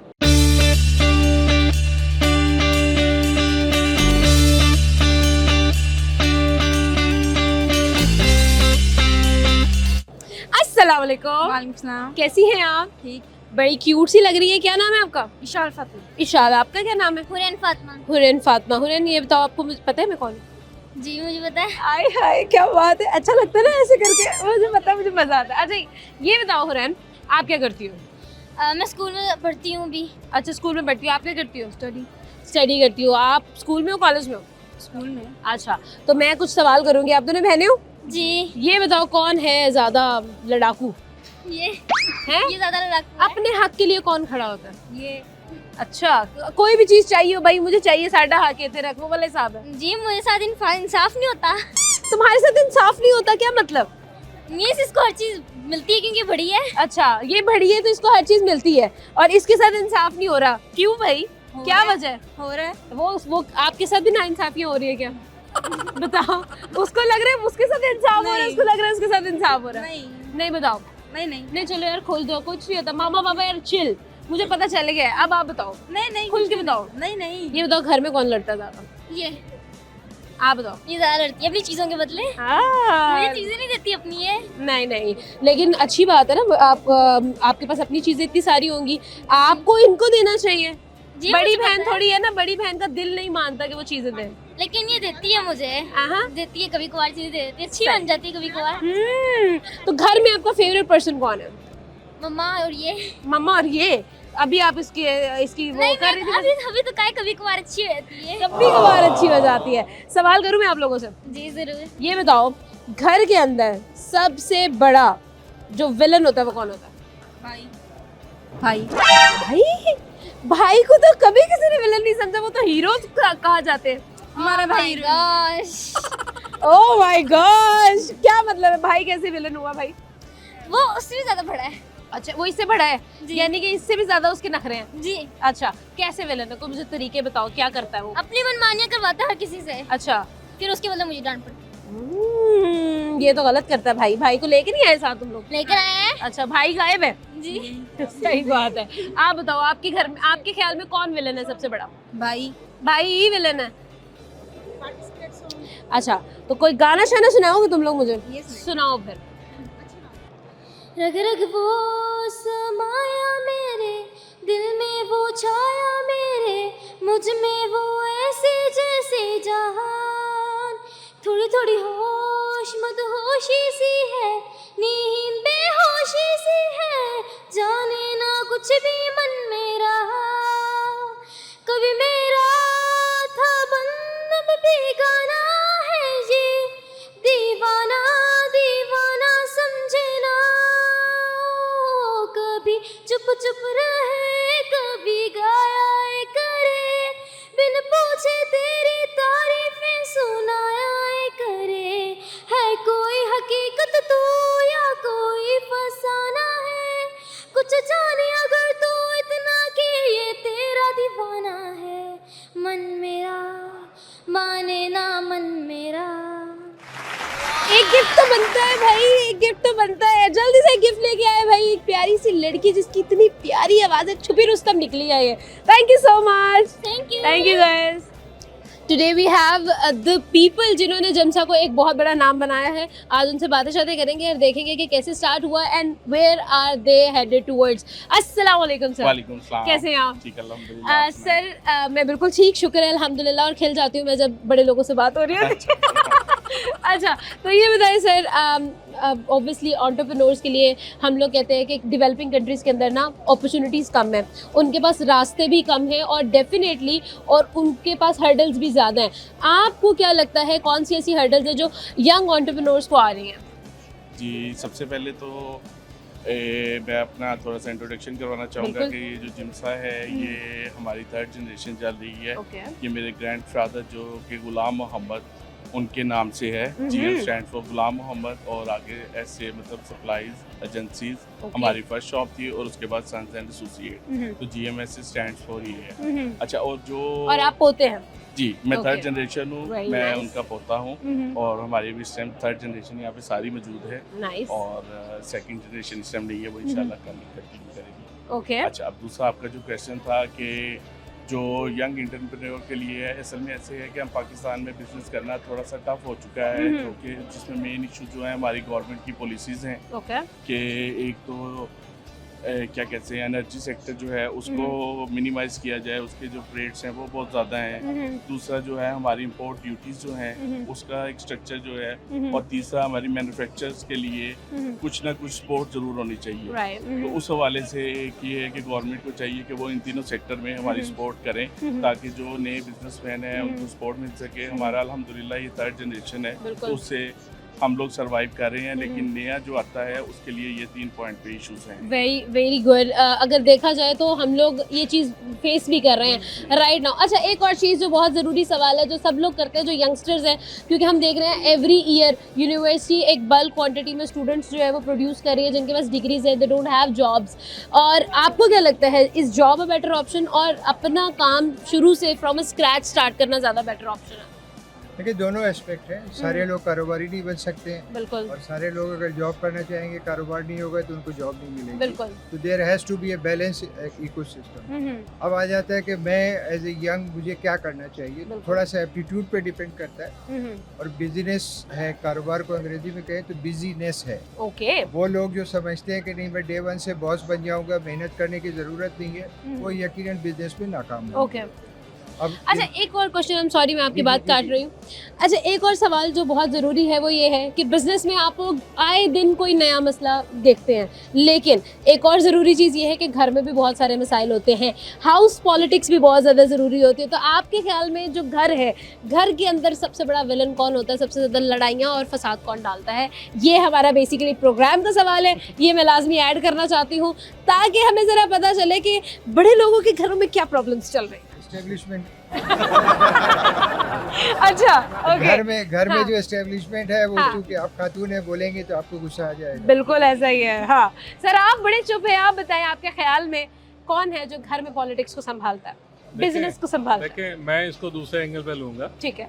A: अस्सलाम वालेकुम।
J: वालेकुम सलाम।
A: कैसी हैं आप?
J: ठीक।
A: बड़ी क्यूट सी लग रही है। क्या नाम है आपका?
J: इशाल फातिमा।
A: इशारा। आपका क्या नाम है?
E: हुरैन फातिमा।
A: हुरैन फातिमा। हुरैन, ये बताओ आपको मुझे पता है मैं कौन हूँ?
E: जी मुझे पता है।
A: आय हाय क्या बात है, अच्छा लगता है ना ऐसे करके, मुझे पता है, मुझे मजा आता है। अच्छा ये बताओ हुरैन, आप क्या करती हो?
E: मैं स्कूल में पढ़ती हूँ अभी।
A: अच्छा स्कूल में पढ़ती हो, आप क्या करती हो? स्टडी करती हो। आप स्कूल में हो कॉलेज में हो?
J: स्कूल में।
A: अच्छा, तो मैं कुछ सवाल करूंगी, आप दोनों बहनें हो?
E: जी।
A: ये बताओ कौन है ज्यादा लड़ाकू
E: ये
A: है?
E: ये ज़्यादा लड़ाकू है।
A: अपने हक के लिए कौन खड़ा होता है?
J: ये
A: अच्छा, कोई भी चीज चाहिए हो, भाई मुझे चाहिए, साडा हक है, तेरा वो वाला हिसाब है।
E: जी मेरे साथ इंसाफ नहीं होता।
A: तुम्हारे साथ इंसाफ नहीं होता, क्या मतलब?
E: मीन्स इसको हर चीज़ मिलती है क्योंकि बड़ी है।
A: अच्छा, ये बड़ी है तो इसको हर चीज मिलती है और इसके साथ इंसाफ नहीं हो रहा, क्यों भाई?
J: हो
A: क्या
J: रहा है।
A: वजह है?
J: हो रहा है।
A: वो आपके साथ भी नाइंसाफियां हो रही है क्या? बताओ। उसको लग रहा है उसके साथ इंसाफ हो रहा है,
J: नहीं।
A: उसको लग रहा है उसके साथ इंसाफ हो रहा है।
J: नहीं
A: नहीं बताओ।
J: नहीं नहीं
A: नहीं चलो यार खोल दो, कुछ नहीं होता। मामा बाबा यार चिल, मुझे पता चल गया है। अब आप बताओ,
J: नहीं नहीं
A: खुल के बताओ।
J: नहीं नहीं
A: ये बताओ घर में कौन लड़ता ज्यादा?
E: ये
A: आप बताओ।
E: ये ज़्यादा लड़ती है अपनी चीज़ों के बदले।
A: हाँ।
E: मुझे चीज़ें नहीं देती अपनी ये।
A: नहीं नहीं, लेकिन अच्छी बात है ना, आपके पास अपनी चीजें इतनी सारी होंगी, आपको इनको देना चाहिए।
E: जी
A: बड़ी
E: मुझे
A: बहन
E: पता है।
A: थोड़ी है ना, बड़ी बहन का दिल नहीं मानता कि वो चीजें दे।
E: लेकिन ये देती है मुझे।
A: हाँ।
E: देती है, कभी कभार चीज़ें दे देती है, अच्छी
A: सही।
E: बन जाती है कभी कभार।
A: तो घर में आपका फेवरेट पर्सन कौन है?
E: मम्मा और ये
A: मम्मा और ये? अभी आप इसकी वो
E: नहीं
A: कर रही थी,
E: अभी अभी तो काय कभी कभार अच्छी रहती है।
A: कभी कभार अच्छी हो जाती है। सवाल करूं मैं आप लोगों से?
E: जी जरूर।
A: ये बताओ, घर के अंदर सबसे बड़ा जो विलन होता है वो कौन होता है?
J: भाई भाई
A: भाई? भाई को तो कभी किसी ने विलन नहीं समझा, वो तो हीरो कहा जाते हैं।
J: हमारा भाई
E: gosh,
A: ओह माय गॉश, क्या मतलब है? भाई कैसे विलन हुआ भाई?
E: वो उससे भी ज्यादा बड़ा है।
A: अच्छा, वो इससे बड़ा है,
E: जी।
A: यानी कि इससे भी ज्यादा उसके नखरे हैं।
E: जी।
A: अच्छा, कैसे विलन है? तो मुझे तरीके बताओ, क्या करता है वो?
E: अपनी मनमानियां करवाता है हर किसी से,
A: अच्छा।
E: फिर उसके बदले मुझे डांट पड़ती
A: ये तो गलत करता है भाई। भाई को लेके नहीं आए साथ तुम लोग?
E: लेकर आए हैं।
A: अच्छा, भाई गायब है।
E: जी।
A: सही बात है। आप बताओ, आपके घर में, आपके ख्याल में कौन विलन है सबसे बड़ा?
J: भाई
A: भाई ही विलन है। अच्छा, तो कोई गाना शाना सुनाओगे तुम लोग मुझे? सुनाओ फिर।
E: रग रग वो समाया मेरे दिल में, वो छाया मेरे मुझ में, वो ऐसे जैसे जहान। थोड़ी थोड़ी होश मदहोशी सी है, नींद बेहोशी सी है, जाने ना कुछ भी मन में रहा। कभी मेरा था बंद अब बेगाना है ये, दीवाना दीवाना समझे ना। कभी चुप चुप रहे, कभी गाया करे, बिन पूछे तेरी तारीफें सुनाया करे। है कोई हकीकत तू या कोई फसाना है, कुछ जाने अगर तू इतना कि ये तेरा दीवाना है। मन मेरा माने ना मन मेरा।
A: एक गिफ्ट तो बनता है भाई, एक गिफ्ट तो बनता है। जल्दी से गिफ्ट लेके आए भाई, एक प्यारी सी लड़की जिसकी इतनी प्यारी आवाज है, छुपी रुस्तम निकली है ये। Thank you so much.
E: Thank you.
A: Thank you guys. Today we have the people जिन्होंने जमसा को एक बहुत बड़ा नाम बनाया है। आज उनसे बातें शातें करेंगे और देखेंगे कि कैसे स्टार्ट हुआ and where are they headed towards. अस्सलाम वालेकुम सर।
K: वालेकुम सलाम।
A: कैसे हैं आप?
K: ठीक अल्हम्दुलिल्लाह।
A: सर मैं बिल्कुल ठीक, शुक्र है, अल्हम्दुलिल्लाह। और खिल जाती हूँ मैं जब बड़े लोगों से बात हो रही है। अच्छा, तो ये बताइए सर, ऑब्वियसली एंटरप्रेन्योर्स के लिए हम लोग कहते हैं कि डेवलपिंग कंट्रीज़ के अंदर ना अपॉर्चुनिटीज़ कम है, उनके पास रास्ते भी कम हैं और डेफिनेटली और उनके पास हर्डल्स भी ज़्यादा हैं। आपको क्या लगता है कौन सी ऐसी हर्डल्स है जो यंग एंटरप्रेन्योर्स को आ रही हैं?
K: जी, सबसे पहले तो मैं अपना थोड़ा सा इंट्रोडक्शन करवाना चाहूँगा
A: बिल्कुल।
K: कि ये जो जिम्सा है ये हमारी 3rd जनरेशन चल रही है।
A: ओके।
K: ये मेरे ग्रैंडफादर जो कि गुलाम मोहम्मद उनके नाम से है। GM स्टैंड फॉर गुलाम मोहम्मद और आगे ऐसे मतलब सप्लाईज एजेंसीज हमारी फर्स्ट शॉप थी और उसके बाद सन्स एंड एसोसिएट, तो GMS स्टैंड फॉर ये है। अच्छा, और जो
A: और आप पोते हैं?
K: जी, मैं
A: Okay.
K: 3rd जनरेशन हूँ,
A: Very
K: मैं
A: nice.
K: उनका पोता हूँ और हमारी भी इस टाइम 3rd जनरेशन यहाँ पे सारी मौजूद है
A: नाइस।
K: और 2nd जनरेशन इस टाइम नहीं है, वो इंशाल्लाह कल कंटिन्यू करेगी।
A: ओके।
K: अच्छा, अब दूसरा आपका जो क्वेश्चन था कि जो यंग एंटरप्रेन्योर के लिए है, असल में ऐसे है कि हम पाकिस्तान में बिजनेस करना थोड़ा सा टफ हो चुका है, क्योंकि जिसमें मेन इशू जो है हमारी गवर्नमेंट की पॉलिसीज़ हैं
A: ओके।
K: कि एक तो क्या कहते हैं एनर्जी सेक्टर जो है उसको मिनिमाइज किया जाए, उसके जो रेट्स हैं वो बहुत ज़्यादा हैं। दूसरा जो है हमारी इंपोर्ट ड्यूटीज़ जो हैं उसका एक स्ट्रक्चर जो है, और तीसरा हमारी मैन्युफैक्चरर्स के लिए कुछ ना कुछ सपोर्ट ज़रूर होनी चाहिए।
A: राइट।
K: तो उस हवाले से एक ये है कि गवर्नमेंट को चाहिए कि वो इन तीनों सेक्टर में हमारी सपोर्ट करें ताकि जो नए बिजनेसमैन हैं उनको सपोर्ट मिल सके। हमारा अल्हम्दुलिल्लाह ये 3rd जनरेशन है, तो उससे हम लोग सरवाइव कर रहे हैं, लेकिन नया जो आता है उसके लिए ये 3 पॉइंट पे इश्यूज हैं।
A: Very good. अगर देखा जाए तो हम लोग ये चीज़ फेस भी कर रहे हैं राइट नाउ। अच्छा, एक और चीज़ जो बहुत ज़रूरी सवाल है जो सब लोग करते हैं, जो यंगस्टर्स हैं, क्योंकि हम देख रहे हैं एवरी ईयर यूनिवर्सिटी एक बल्क क्वांटिटी में स्टूडेंट्स जो है वो प्रोड्यूस कर रही है जिनके पास डिग्रीज है, दे डोंट हैव जॉब्स। और आपको क्या लगता है, इस जॉब अ बेटर ऑप्शन और अपना काम शुरू से फ्रॉम अ स्क्रैच स्टार्ट करना ज़्यादा बेटर ऑप्शन है?
L: देखिए, दोनों एस्पेक्ट हैं। सारे लोग कारोबारी नहीं बन सकते हैं,
A: बिल्कुल
L: और सारे लोग अगर जॉब करना चाहेंगे, कारोबार नहीं होगा तो उनको जॉब नहीं मिलेगी।
A: बिल्कुल।
L: तो there has to be a balance ecosystem. अब आ जाता है कि मैं एज ए यंग मुझे क्या करना चाहिए, थोड़ा सा एप्टीट्यूड पे डिपेंड करता है। और बिजनेस है, कारोबार को अंग्रेजी में कहें तो बिजीनेस है।
A: ओके।
L: वो लोग जो समझते हैं कि नहीं मैं डे 1 से बॉस बन जाऊंगा, मेहनत करने की ज़रूरत नहीं है, वो यकीनन बिजनेस में नाकाम होंगे।
A: ओके।
L: अब
A: अच्छा, एक और क्वेश्चन, आई एम सॉरी मैं आपकी
L: जी,
A: बात
L: जी,
A: काट
L: जी।
A: रही हूँ। अच्छा, एक और सवाल जो बहुत ज़रूरी है वो ये है कि बिज़नेस में आप लोग आए दिन कोई नया मसला देखते हैं, लेकिन एक और ज़रूरी चीज़ ये है कि घर में भी बहुत सारे मसाइल होते हैं, हाउस पॉलिटिक्स भी बहुत ज़्यादा ज़रूरी होती है। तो आपके ख्याल में जो घर है, घर के अंदर सबसे बड़ा विलन कौन होता है, सबसे ज़्यादा लड़ाइयाँ और फसाद कौन डालता है? ये हमारा बेसिकली प्रोग्राम का सवाल है, ये मैं लाजमी ऐड करना चाहती हूँ ताकि हमें ज़रा पता चले कि बड़े लोगों के घरों में क्या प्रॉब्लम्स चल रही हैं।
L: एस्टेब्लिशमेंट
A: अच्छा, ओके।
L: घर में
A: हाँ।
L: जो एस्टेब्लिशमेंट है वो,
A: हाँ।
L: क्योंकि आप खातून है, बोलेंगे तो आपको गुस्सा आ जाएगा।
A: बिल्कुल ऐसा ही है। हाँ सर, आप बड़े चुप हैं, आप बताएं आपके ख्याल में कौन है जो घर में पॉलिटिक्स को संभालता है, बिजनेस को संभालता है?
M: देखिए, मैं इसको दूसरे एंगल पे लूंगा।
A: ठीक है।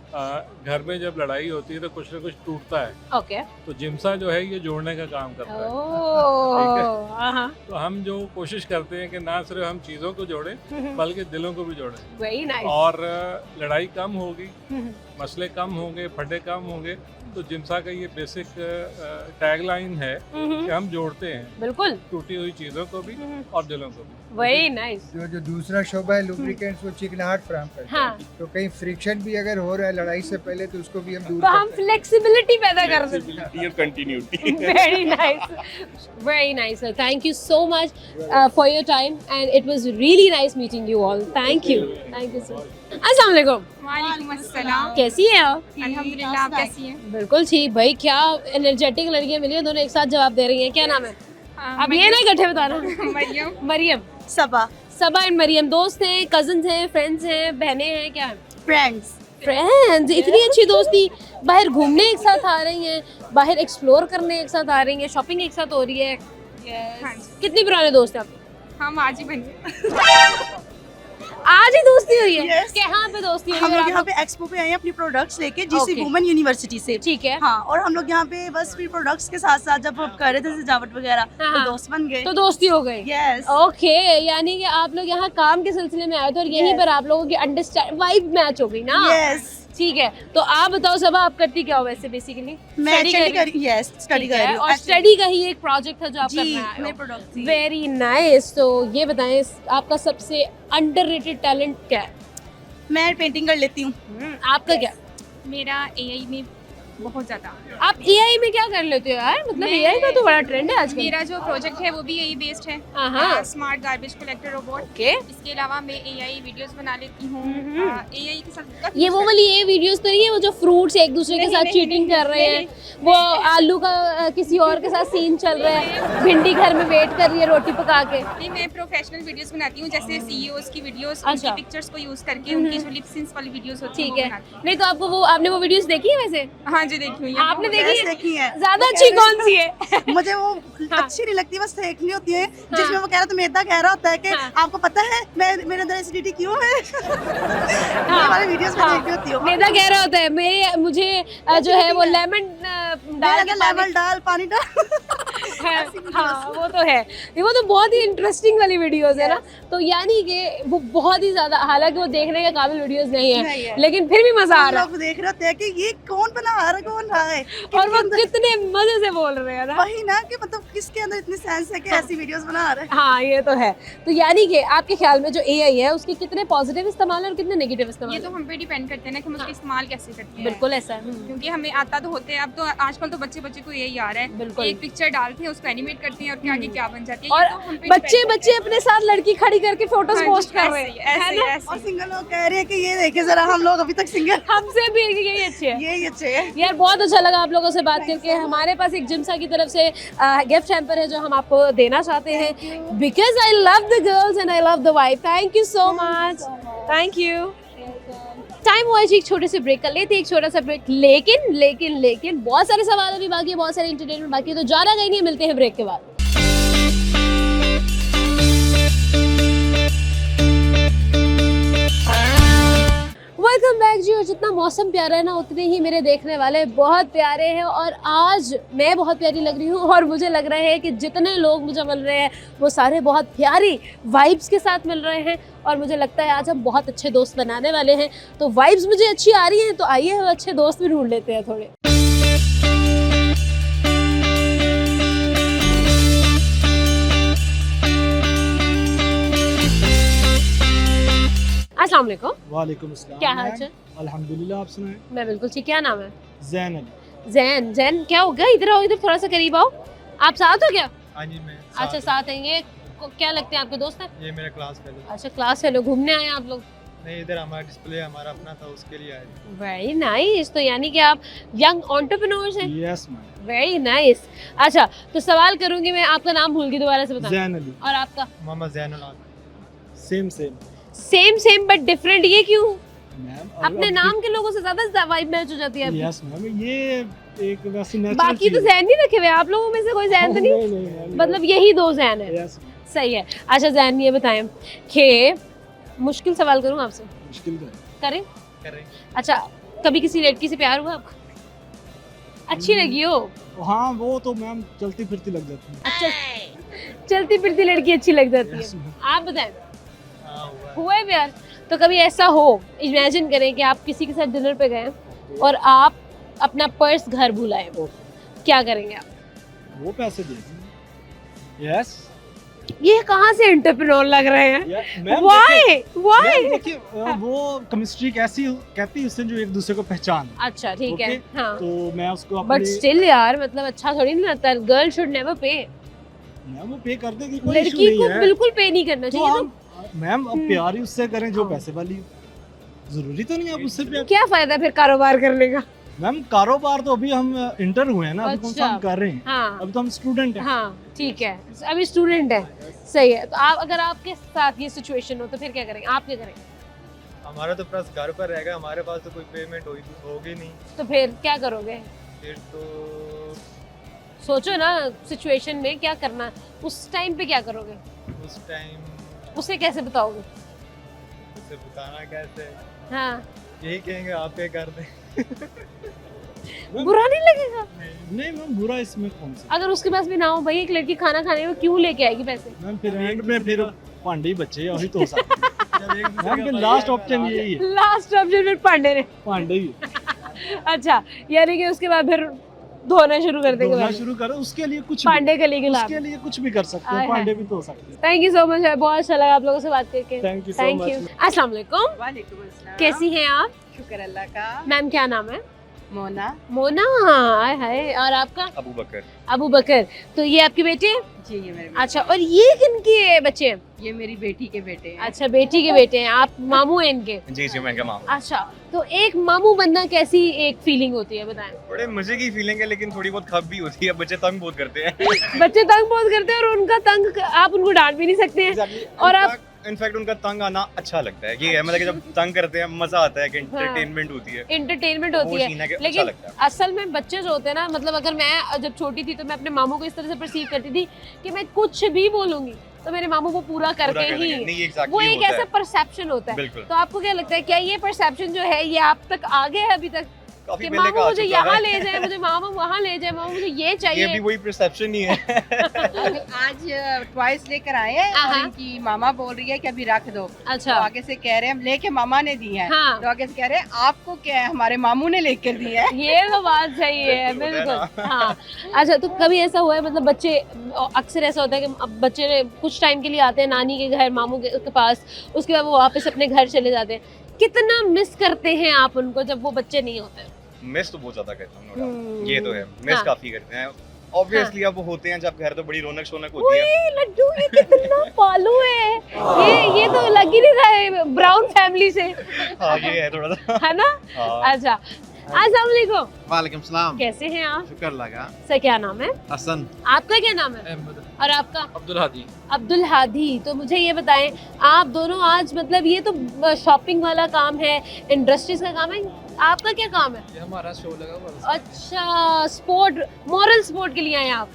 M: घर में जब लड़ाई होती है तो कुछ ना कुछ टूटता है,
A: ओके।
M: तो जिम्सा जो है ये जोड़ने का काम करता है।
A: ओह, हाँ।
M: तो हम जो कोशिश करते हैं कि ना सिर्फ हम चीज़ों को जोड़ें बल्कि दिलों को भी जोड़ें,
A: वेरी नाइस।
M: और लड़ाई कम होगी, मसले कम होंगे, फटे कम होंगे। तो जिम्सा का ये बेसिक टैगलाइन है कि हम जोड़ते हैं
A: बिल्कुल
M: टूटी हुई चीज़ों को भी और दिलों को भी।
A: Very nice.
L: जो दूसरा शोबा है लुब्रिकेंट्स, वो चिकनाहट फराहम करता है।
A: हाँ।
L: तो कहीं फ्रिक्शन भी अगर हो रहा है लड़ाई से पहले तो उसको भी हम दूर
A: तो हम
L: करते हैं।
A: फ्लेक्सिबिलिटी पैदा कर सकते हैं।
K: Flexibility और continuity।
A: Very nice sir, thank you so much for your time and it was really nice meeting you all. Thank you sir. अस्सलाम वालेकुम।
J: वालेकुम अस्सलाम।
A: कैसी हैं आप?
J: अल्हम्दुलिल्लाह, आप कैसी हैं?
A: बिल्कुल ठीक भाई, क्या एनर्जेटिक लड़कियां मिली हैं, दोनों एक साथ जवाब दे रही हैं। क्या नाम है? अब ये नहीं इकट्ठे बताना। मरियम।
J: सबा।
A: सबा एंड मरियम दोस्त हैं, कजन्स हैं, फ्रेंड्स हैं, बहनें हैं, क्या है?
J: फ्रेंड्स।
A: फ्रेंड्स, इतनी अच्छी दोस्ती। बाहर घूमने एक साथ आ रही हैं, बाहर एक्सप्लोर करने एक साथ आ रही हैं, शॉपिंग एक साथ हो रही है।
J: हाँ जी।
A: कितनी पुराने दोस्त हैं आप?
J: हम आज ही बने।
A: आज ही दोस्ती हुई है?
J: Yes.
A: कहाँ पे दोस्ती हुई?
J: हम
A: और
J: लोग
A: आप
J: यहाँ पे एक्सपो पे आए हैं अपनी प्रोडक्ट्स लेके, जीसी
A: Okay.
J: वुमेन यूनिवर्सिटी से।
A: ठीक है।
J: हाँ, और हम लोग यहाँ पे बस फिर प्रोडक्ट्स के साथ साथ जब कर रहे थे सजावट वगैरह,
A: हाँ।
J: तो दोस्त बन गए।
A: तो दोस्ती हो गई।
J: यस।
A: ओके, यानी कि आप लोग यहाँ काम के सिलसिले में आए थे और यहीं
J: Yes.
A: पर आप लोगों की अंडरस्टैंड वाइब मैच हो गई ना?
J: यस।
A: ठीक है, तो आप बताओ सबा, आप करती क्या हो वैसे बेसिकली?
J: मैं स्टडी कर रही हूँ।
A: और स्टडी का ही एक प्रोजेक्ट है जो आप कर
J: जी,
A: रहे हैं।
J: मेरे प्रोडक्ट्स।
A: Very nice. तो ये बताएं आपका सबसे अंडररेटेड टैलेंट क्या है?
J: मैं पेंटिंग कर लेती हूँ।
A: आपका क्या?
J: मेरा एआई में
N: बहुत ज़्यादा।
A: आप एआई में क्या कर लेते हो यार? मतलब एआई का तो बड़ा ट्रेंड है आजकल।
N: मेरा जो प्रोजेक्ट है वो भी एआई बेस्ड है, smart garbage collector robot.
A: Okay.
N: इसके अलावा मैं एआई वीडियोस बना लेती हूँ। एआई के साथ
A: ये वो वाली ये वीडियोस तो नहीं है वो जो फ्रूट्स एक दूसरे के साथ चीटिंग कर रहे हैं, वो आलू का किसी और के साथ सीन चल रहा है, भिंडी घर में वेट कर रही है रोटी पका के।
N: नहीं, मैं प्रोफेशनल वीडियोस बनाती हूँ, जैसे सीईओज की वीडियोस,
A: अच्छा।
N: उनकी पिक्चर्स को यूज करके उनकी जो लिप सिंक्स वाली वीडियोस होती
A: ठीक है। नहीं तो आपको वो आपने वो वीडियोस देखी है वैसे?
N: हाँ जी, देखी हुई है।
A: आपने
J: देखी है।
A: ज्यादा अच्छी कौन सी है?
J: मुझे वो अच्छी नहीं लगती, बस देखनी होती है जिसमें वो कह रहा था, मैदा कह रहा होता है कि आपको पता है मेरे अंदर एसिडिटी क्यों है। ये वाली वीडियोस में देखनी होती है।
A: मैदा कह रहा होता है मेरे मुझे जो है वो लेमन डाल पानी डाल। हाँ वो तो है, वो तो बहुत ही इंटरेस्टिंग वाली वीडियोस है ना। तो यानी कि वो बहुत ही ज्यादा, हालांकि वो देखने के काबिल वीडियोस नहीं है, लेकिन फिर भी मजा आ रहा है।
J: लोग देख रहे होते हैं कि ये कौन बना रहा है, कौन रहा है,
A: और वो कितने मजे से बोल रहे हैं ना।
J: वही ना कि मतलब किसके अंदर इतनी सेंस है कि ऐसी वीडियोस बना रहे हैं।
A: हाँ ये तो है। तो यानी कि आपके ख्याल में जो एआई है उसके कितने पॉजिटिव इस्तेमाल और कितने नेगेटिव इस्तेमाल?
N: ये तो हम पे डिपेंड करते हैं ना कि हम उसका इस्तेमाल कैसे करते हैं।
A: बिल्कुल ऐसा है,
N: क्योंकि हमें आता तो होते हैं, अब तो आजकल तो बच्चे को यही आ रहा है।
A: बिल्कुल।
N: एक पिक्चर डालते हैं, उसको एनिमेट करते हैं और क्या आगे क्या बन जाती है।
A: और बच्चे अपने साथ लड़की खड़ी करके फोटोज पोस्ट कर रहे हैं, है ना?
J: और सिंगल लोग कह रहे हैं कि ये देखे जरा, हम लोग अभी तक सिंगल।
A: हमसे भी यही अच्छे है,
J: यही अच्छे है।
A: यार बहुत अच्छा लगा आप लोगों से बात करके। हमारे पास एक जिम्सा की तरफ से गिफ्ट हैम्पर है जो हम आपको देना चाहते हैं, because I love the girls and I love the wife. Thank you so much, thank you. Time हुआ है जी एक छोटे से ब्रेक कर लेते हैं, एक छोटा सा ब्रेक। लेकिन बहुत सारे सवाल अभी बाकी है, बहुत सारे एंटरटेनमेंट बाकी है, तो जाना कहीं नहीं, मिलते हैं ब्रेक के बाद। वेलकम बैक जी। और जितना मौसम प्यारा है ना उतने ही मेरे देखने वाले बहुत प्यारे हैं, और आज मैं बहुत प्यारी लग रही हूँ, और मुझे लग रहा है कि जितने लोग मुझे मिल रहे हैं वो सारे बहुत प्यारी वाइब्स के साथ मिल रहे हैं, और मुझे लगता है आज हम बहुत अच्छे दोस्त बनाने वाले हैं। तो वाइब्स मुझे अच्छी आ रही हैं, तो आइए हम अच्छे दोस्त भी ढूंढ लेते हैं थोड़े। अस्सलाम वालेकुम।
O: वालेकुम अस्सलाम।
A: क्या हाल चाल?
O: अल्हम्दुलिल्लाह, आप सुनाएं?
A: मैं बिल्कुल ठीक। क्या नाम है?
O: जैन अली।
A: जैन क्या हो गया? इधर आओ, इधर थोड़ा सा करीब आओ। आप साथ हो क्या?
O: हाँ जी, मैं
A: अच्छा साथ हैं। ये क्या लगते हैं आपके दोस्त हैं?
O: ये मेरा क्लास फेलो।
A: अच्छा क्लास फेलो। घूमने आए आप लोग?
O: नहीं, इधर हमारा डिस्प्ले हमारा अपना था, उसके लिए आए थे।
A: Very nice. तो यानी कि आप यंग एंटरप्रेन्योर्स हैं?
O: Yes ma'am.
A: Very nice. अच्छा तो सवाल करूंगी मैं, आपका नाम भूल गई, दोबारा से बताना।
O: जैन अली।
A: और आपका?
O: Mohammad Zainul Abid. Same but different.
A: ये क्यों?
O: मैम
A: अपने नाम के लोगों से ज्यादा वाइब मैच हो जाती है आपकी।
O: यस मैम, ये एक वैसे नेचुरल।
A: बाकी तो जैन नहीं रखे हुए आप लोगों में से? कोई जैन तो नहीं? मतलब यही दो जैन है? सही है। अच्छा जैन ये बताएं कि मुश्किल सवाल करूं आपसे?
O: मुश्किल
A: करें?
O: करें।
A: अच्छा कभी किसी लड़की से प्यार हुआ आपको? अच्छी लगी हो?
O: हाँ वो तो मैम चलती फिरती लग जाती है।
A: अच्छा चलती फिरती लड़की अच्छी लग जाती है। आप बताएं हुआ है प्यार? तो कभी ऐसा हो, इमेजिन करें कि आप किसी के साथ डिनर पे गए और आप अपना पर्स घर भूलाए, क्या करेंगे आप?
O: वो पैसे दे देंगे। यस।
A: ये कहाँ से एंटरप्रेन्योर लग रहे हैं? व्हाई?
O: देखिए वो केमिस्ट्री कैसी कहती है उससे जो एक दूसरे को पहचान।
A: अच्छा ठीक है। हाँ।
O: तो मैं उसको
A: बट स्टिल यार मतलब अच्छा थोड़ी नहीं लगता। गर्ल शुड नेवर पे।
O: मैम वो पे कर देगी, कोई इशू
A: लड़की
O: नहीं
A: को
O: है।
A: बिल्कुल पे नहीं करना चाहिए।
O: मैम अब प्यार ही उससे करें जो पैसे वाली हो। जरूरी तो नहीं आप उससे प्यार।
A: क्या फायदा फिर कारोबार करने का?
O: मैम कारोबार तो अभी हम इंटर हुए हैं ना, अभी कौन सा हम
A: अच्छा।
O: कर रहे हैं।
A: हाँ।
O: अभी तो हम स्टूडेंट हैं।
A: हाँ ठीक है, अभी स्टूडेंट है। सही है। तो आप अगर आपके साथ ये सिचुएशन हो तो फिर क्या करेंगे? आप क्या करेंगे?
P: हमारा तो प्लस घर पर रहेगा, हमारे पास तो कोई पेमेंट होगी नहीं।
A: तो फिर क्या करोगे?
P: फिर तो
A: सोचो ना सिचुएशन में क्या करना है, उस टाइम पे क्या करोगे?
P: उस टाइम
A: उसे कैसे बताओगे?
P: उसे बताना कैसे?
A: हाँ
P: यही कहेंगे आप पे कर दें।
A: बुरा नहीं लगेगा?
O: नहीं मैम बुरा इसमें कौन सा।
A: अगर उसके पास भी ना हो भाई, एक लड़की खाना खाने में क्यों लेके आएगी पैसे?
O: मैम फिर एंड में फिर पांडे बच्चे वही तो हो सकते हैं। मैम फिर लास्ट ऑप्शन यही है।
A: लास्ट ऑप्शन फिर पांडे ने।
O: पांडे ही।
A: अच्छा यानी कि उसके बाद फिर धोना शुरू कर देंगे?
O: धोना शुरू करो, उसके लिए कुछ
A: पांडे के लिए
O: उसके लिए कुछ भी कर सकते हैं। पांडे भी तो हो सकते हैं।
A: थैंक यू सो मच, बहुत अच्छा लगा आप लोगों से बात करके।
O: Thank you so much.
A: अस्सलाम वालेकुम।
Q: वालेकुम अस्सलाम।
A: कैसी हैं आप?
Q: शुक्र अल्लाह का।
A: मैम क्या नाम है?
Q: मोना।
A: मोना, हाय हाय। और आपका?
P: अबू बकर।
A: अबू बकर। तो ये आपके बेटे हैं?
Q: जी ये मेरे
A: अच्छा, और ये किनके बच्चे हैं?
Q: ये मेरी बेटी के बेटे हैं।
A: अच्छा, बेटी के बेटे हैं, आप मामू हैं इनके?
P: जी जी, मैं क्या मामू।
A: अच्छा, तो एक मामू बनना कैसी एक फीलिंग होती है, बताएं?
P: बड़े मजे की फीलिंग है, लेकिन थोड़ी बहुत खप भी होती है। बच्चे तंग बहुत करते हैं।
A: बच्चे तंग बहुत करते हैं और उनका तंग आप उनको डांट भी नहीं सकते हैं। और आप
P: इनफैक्ट उनका तंग आना अच्छा लगता है। ये है मतलब कि जब तंग करते हैं मजा आता है, कि एंटरटेनमेंट होती है।
A: एंटरटेनमेंट
P: वो
A: होती
P: सीन है कि
A: है,
P: अच्छा
A: लेकिन
P: लगता है।
A: असल में बच्चे जो होते हैं ना, मतलब अगर मैं जब छोटी थी तो मैं अपने मामू को इस तरह से परसीव करती थी कि मैं कुछ भी बोलूंगी तो मेरे मामू वो पूरा करके
P: कर
A: ही,
P: देंगे। नहीं, exactly
A: वो एक
P: होता
A: ऐसा
P: है।
A: परसेप्शन होता है।
P: बिल्कुल।
A: तो आपको क्या लगता है, क्या ये परसेप्शन जो है ये आप तक आ गया है अभी तक
P: काफी
A: कि
P: पहले
A: मामू
P: का आ
A: मुझे
P: चुका
A: यहाँ
P: है।
A: ले जाए, मुझे मामा वहाँ ले जाए, मामू मुझे ये
P: ये
A: चाहिए?
P: भी वही परसेप्शन ही है।
Q: आज ट्वाइस लेकर आए हैं और इनकी मामा बोल रही है कि अभी रख दो।
A: अच्छा।
Q: तो आगे से कह रहे हैं हम लेके मामा ने दी है।
A: हाँ।
Q: तो आगे से कह रहे हैं आपको क्या है, हमारे मामू ने लेकर दी है।
A: ये तो बात सही है, बिल्कुल। हाँ, अच्छा, तो कभी ऐसा हुआ है, मतलब बच्चे अक्सर ऐसा होता है कि अब बच्चे कुछ टाइम के लिए आते हैं नानी के घर, मामू के पास, उसके बाद वो वापस अपने घर चले जाते हैं, कितना मिस करते हैं आप उनको जब वो बच्चे नहीं होते?
P: मिस तो बहुत ज्यादा करता हूँ, no doubt। ये तो है, मिस
A: हाँ।
P: काफी करते हैं। ऑब्वियसली अब वो होते हैं जब घर, तो बड़ी रौनक शौनक होती है।
A: ओए लड्डू, ये कितना पालू है, ये तो लग ही नहीं रहा है ब्राउन फैमिली से।
P: हाँ, ये है थोड़ा सा।
A: है ना?
P: हाँ।
A: अच्छा, अस्सलाम वालेकुम।
R: वालेकुम सलाम।
A: कैसे हैं आप?
R: शुक्र लगा।
A: सर क्या नाम है?
R: हसन।
A: आपका क्या नाम है? और आपका?
I: अब्दुल हादी।
A: अब्दुल हादी। तो मुझे ये बताएं, आप दोनों आज, मतलब ये तो शॉपिंग वाला काम है, इंडस्ट्रीज का काम है, आपका क्या काम है?
I: ये हमारा शो लगा हुआ है।
A: अच्छा, स्पोर्ट, मॉरल स्पोर्ट के लिए आए आप?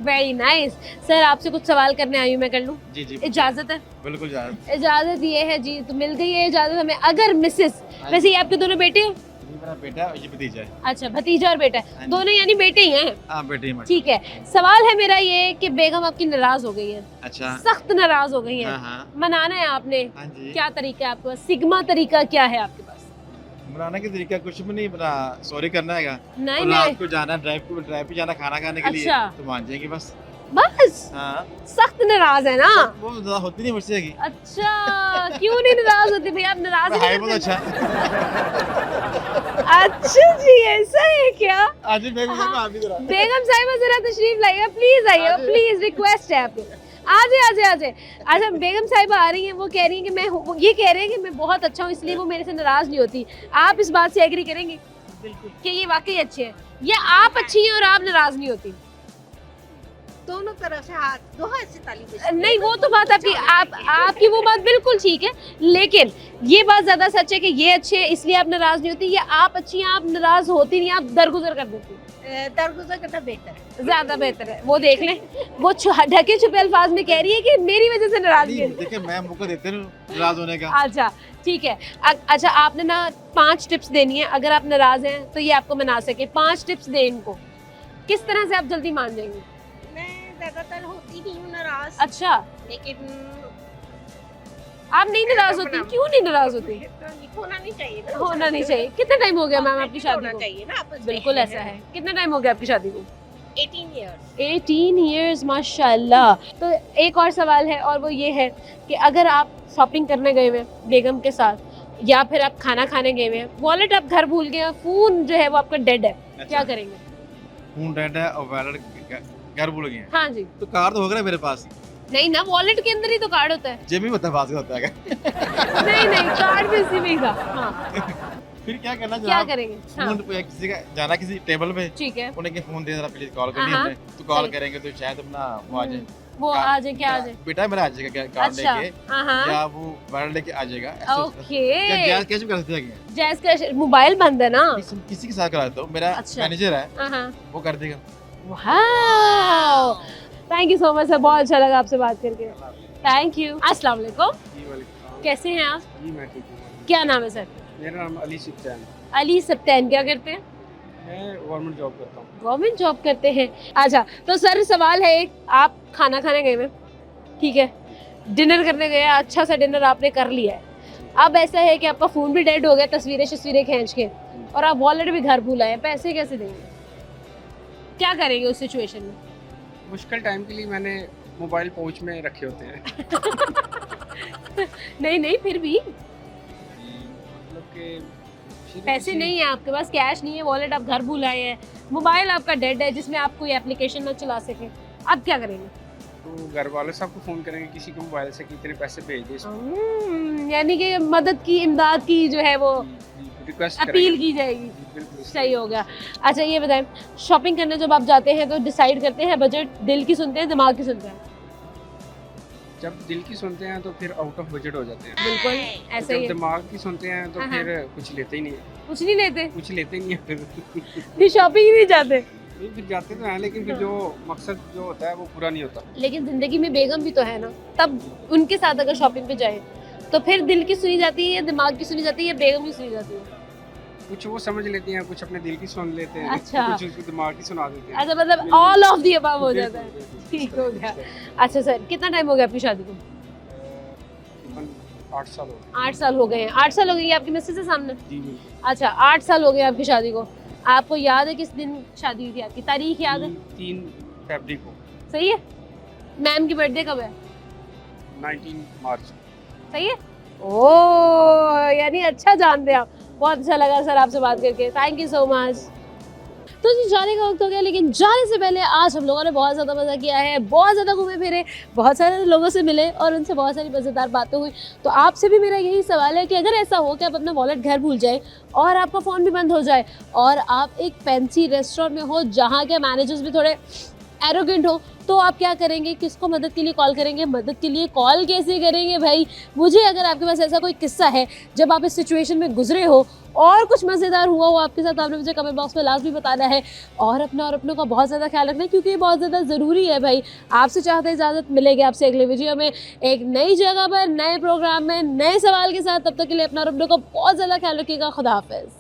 A: Very nice. सर आपसे कुछ सवाल करने आई हूँ, मैं कर लूँ?
R: जी जी,
A: इजाजत है?
R: बिल्कुल इजाजत।
A: इजाजत ये है जी, तो मिल गई है इजाजत हमें। अगर मिसेस, वैसे ये आपके दोनों बेटे हैं?
R: ये मेरा बेटा और ये भतीजा है।
A: अच्छा, भतीजा और बेटा है, दोनों यानी बेटे ही हैं?
R: हाँ, बेटे ही।
A: ठीक है, सवाल है मेरा ये कि बेगम आपकी नाराज हो गई है।
R: अच्छा।
A: सख्त नाराज हो गई है।
R: हाँ, हाँ।
A: मनाना है आपने,
R: हाँ जी।
A: क्या तरीका है आपके पास, सिग्मा तरीका क्या है आपके पास?
R: बनाने का तरीका कुछ भी नहीं, बना सॉरी करना है।
A: नहीं,
R: रात
A: नहीं।
R: को जाना, ड्राइव पे जाना खाना खाने के लिए,
A: अच्छा।
R: तो मान जाएंगे बस।
A: बस?
R: हाँ।
A: सख्त नाराज है ना?
R: वो ज्यादा होती नहीं मुझसे की।
A: अच्छा, क्यों नहीं नाराज होती भैया, आप नाराज
R: हाय
A: ही
R: बहुत
A: नहीं
R: अच्छा।
A: करते। अच्छा जी, ऐसा है क्या?
R: आज भी बेगम साहब आप भी जरा।
A: बेगम साहिबा जरा तशरीफ लाइए, प्लीज आइए, प्लीज, रिक्वेस्ट है आपको। आजे। अच्छा, बेगम साहिबा आ रही हैं, वो कह रही हैं कि मैं, ये कह रहे हैं कि मैं बहुत अच्छा हूँ इसलिए वो मेरे से नाराज नहीं होती। आप इस बात से एग्री करेंगे? बिल्कुल, कि ये वाकई अच्छे हैं, या आप अच्छी हैं और आप नाराज नहीं होती?
Q: दोनों तरफ से हाथ, दो हाथ से ताली बजती
A: नहीं, वो तो बात आपकी वो बात बिल्कुल ठीक है, लेकिन ये बात ज्यादा सच है कि ये अच्छे हैं इसलिए आप नाराज नहीं होती, या आप अच्छी हैं आप नाराज होती नहीं, आप दरगुजर कर देती?
Q: दरगुजर करना बेहतर है,
A: ज्यादा बेहतर है। वो देख लें, वो ढके छुपे अल्फाज में कह रही है कि मेरी वजह से नाराज है।
R: देखिए, मैं मौका देते हैं नाराज होने का।
A: अच्छा, ठीक है। अच्छा, आपने ना 5 टिप्स देनी है, अगर आप नाराज हैं तो ये आपको मना सके। 5 टिप्स दें इनको, किस तरह से आप जल्दी मान जाएंगे?
Q: मैं ज्यादातर होती नहीं हूँ नाराज।
A: अच्छा,
Q: लेकिन
A: आप नहीं नाराज होती? क्यों नहीं नाराज होती?
Q: होना नहीं चाहिए ना,
A: होना नहीं चाहिए। कितना टाइम हो गया मैम आपकी शादी
Q: होना
A: को?
Q: चाहिए ना आपस में।
A: बिल्कुल ऐसा है। कितना टाइम हो गया आपकी शादी को?
Q: 18 years।
A: 18 years, माशाल्लाह। तो एक और सवाल है, और वो ये है कि अगर आप शॉपिंग करने गए हुए बेगम के साथ, या फिर आप खाना खाने गए हुए हैं, वॉलेट आप घर भूल गए, फोन जो है वो आपका डेड है, क्या करेंगे?
R: फोन डेड है और वॉलेट घर भूल गए।
A: हाँ जी।
R: तो कार्ड तो होगा ना मेरे पास।
A: नहीं ना, वॉलेट के अंदर ही तो कार्ड होता है।
R: जेब में होता है।
A: नहीं, कार्ड भी इसी में ही था। हाँ।
R: फिर क्या करना,
A: क्या करेंगे?
R: फोन पे किसी का जाना, किसी टेबल पे,
A: ठीक है,
R: उन्हें के फोन दे जरा प्लीज, कॉल करनी
A: हाँ,
R: है, तो कॉल करेंगे तो शायद अपना वो आ जाए।
A: वो आ जाए, क्या आ जाए?
R: बेटा मेरा आ जाएगा कार्ड
A: अच्छा,
R: लेके,
A: हाँ।
R: या वो वॉलेट लेके आ जाएगा।
A: ओके,
R: जैज कैश भी कर सकते हैं।
A: जैज कैश मोबाइल बंद है ना?
R: किसी के साथ कराता हूँ, मेरा मैनेजर है, वो कर देगा।
A: Wow, thank you so much sir, बहुत अच्छा लगा आपसे बात करके। Thank you. अस्सलाम वालेकुम, कैसे हैं आप?
S: जी मैं ठीक हूँ।
A: क्या नाम है सर?
S: मेरा नाम अली सप्तान।
A: अली सप्तान, क्या करते हैं?
S: मैं गवर्नमेंट जॉब करता हूँ।
A: गवर्नमेंट जॉब करते हैं। अच्छा, तो सर सवाल है एक, आप खाना खाने गए हैं, ठीक है, डिनर करने गए, अच्छा सा डिनर आपने कर लिया है, अब ऐसा है कि आपका फ़ोन भी डेड हो गया, तस्वीरें खींच के, और आप वॉलेट भी घर भूल आए, पैसे कैसे देंगे, क्या करेंगे उस सिचुएशन में?
S: मुश्किल टाइम के लिए मैंने मोबाइल पाउच में रखे होते हैं।
A: नहीं, फिर भी
S: मतलब कि
A: पैसे नहीं है आपके पास, कैश नहीं है, वॉलेट आप घर भूल आए हैं, मोबाइल आपका डेड है जिसमें आप कोई एप्लीकेशन ना चला सके, अब क्या करेंगे?
S: तो घर वाले साहब को फ़ोन करेंगे किसी के मोबाइल से कि इतने पैसे भेज दे इसमें।
A: यानी कि मदद की, इमदाद की जो है वो
S: रिक्वेस्ट
A: अपील की जाएगी। सही हो गया। अच्छा ये बताएं, शॉपिंग करने जब आप जाते हैं तो डिसाइड करते हैं बजट दिल की सुनते हैं दिमाग की सुनते हैं?
S: जब दिल की सुनते हैं तो फिर आउट ऑफ बजट हो जाते हैं।
A: बिल्कुल ऐसे ही
S: जब
A: है।
S: दिमाग की सुनते हैं तो
A: हाँ,
S: फिर कुछ लेते ही नहीं है।
A: कुछ नहीं लेते?
S: कुछ लेते ही नहीं है
A: फिर शॉपिंग ही नहीं जाते?
S: नहीं, फिर जाते तो हैं लेकिन फिर जो मकसद जो होता है वो पूरा नहीं होता।
A: लेकिन जिंदगी में बेगम भी तो है ना, तब उनके साथ अगर शॉपिंग पे जाए तो फिर दिल की सुनी जाती है या दिमाग की सुनी जाती है या बेगम की सुनी जाती है?
S: कुछ वो समझ लेती हैं, कुछ अपने दिल की सुन लेते हैं,
A: अच्छा।
S: कुछ उसको दिमाग की सुना देते हैं।
A: अच्छा मतलब ऑल ऑफ दी अबव हो जाता है। ठीक हो गया। अच्छा सर, कितना टाइम हो गया आपकी शादी को?
S: 8 साल हो गए।
A: 8 साल हो गए हैं। 8 साल हो गई आपकी मिसेज है सामने?
S: जी जी।
A: अच्छा 8 साल हो गए आपकी शादी को। आपको याद है किस दिन शादी हुई थी आपकी? तारीख याद है?
S: 3 फरवरी को।
A: सही है। मैम की बर्थडे कब है?
S: 19 मार्च।
A: सही है। ओह यानी अच्छा जानते हैं आप। बहुत अच्छा लगा सर आपसे बात करके, थैंक यू सो मच। तो जी जाने का वक्त हो गया, लेकिन जाने से पहले आज हम लोगों ने बहुत ज़्यादा मज़ा किया है, बहुत ज़्यादा घूमे फिरे, बहुत सारे लोगों से मिले और उनसे बहुत सारी मज़ेदार बातें हुई। तो आपसे भी मेरा यही सवाल है कि अगर ऐसा हो कि आप अपना वॉलेट घर भूल जाए और आपका फ़ोन भी बंद हो जाए और आप एक फैंसी रेस्टोरेंट में हो जहाँ के मैनेजर्स भी थोड़े एरोगेंट हो, तो आप क्या करेंगे? किसको मदद के लिए कॉल करेंगे? मदद के लिए कॉल कैसे करेंगे भाई? मुझे अगर आपके पास ऐसा कोई किस्सा है जब आप इस सिचुएशन में गुजरे हो और कुछ मज़ेदार हुआ हो आपके साथ, आपने मुझे कमेंट बॉक्स में लाजमी बताना है। और अपना और अपनों का बहुत ज़्यादा ख्याल रखना है क्योंकि ये बहुत ज़्यादा ज़रूरी है भाई। आपसे चाहते इजाज़त, मिलेगी आपसे अगले वीडियो में एक नई जगह पर, नए प्रोग्राम में, नए सवाल के साथ। तब तक के लिए अपना और अपनों का बहुत ज़्यादा ख्याल रखिएगा। खुदा हाफिज़।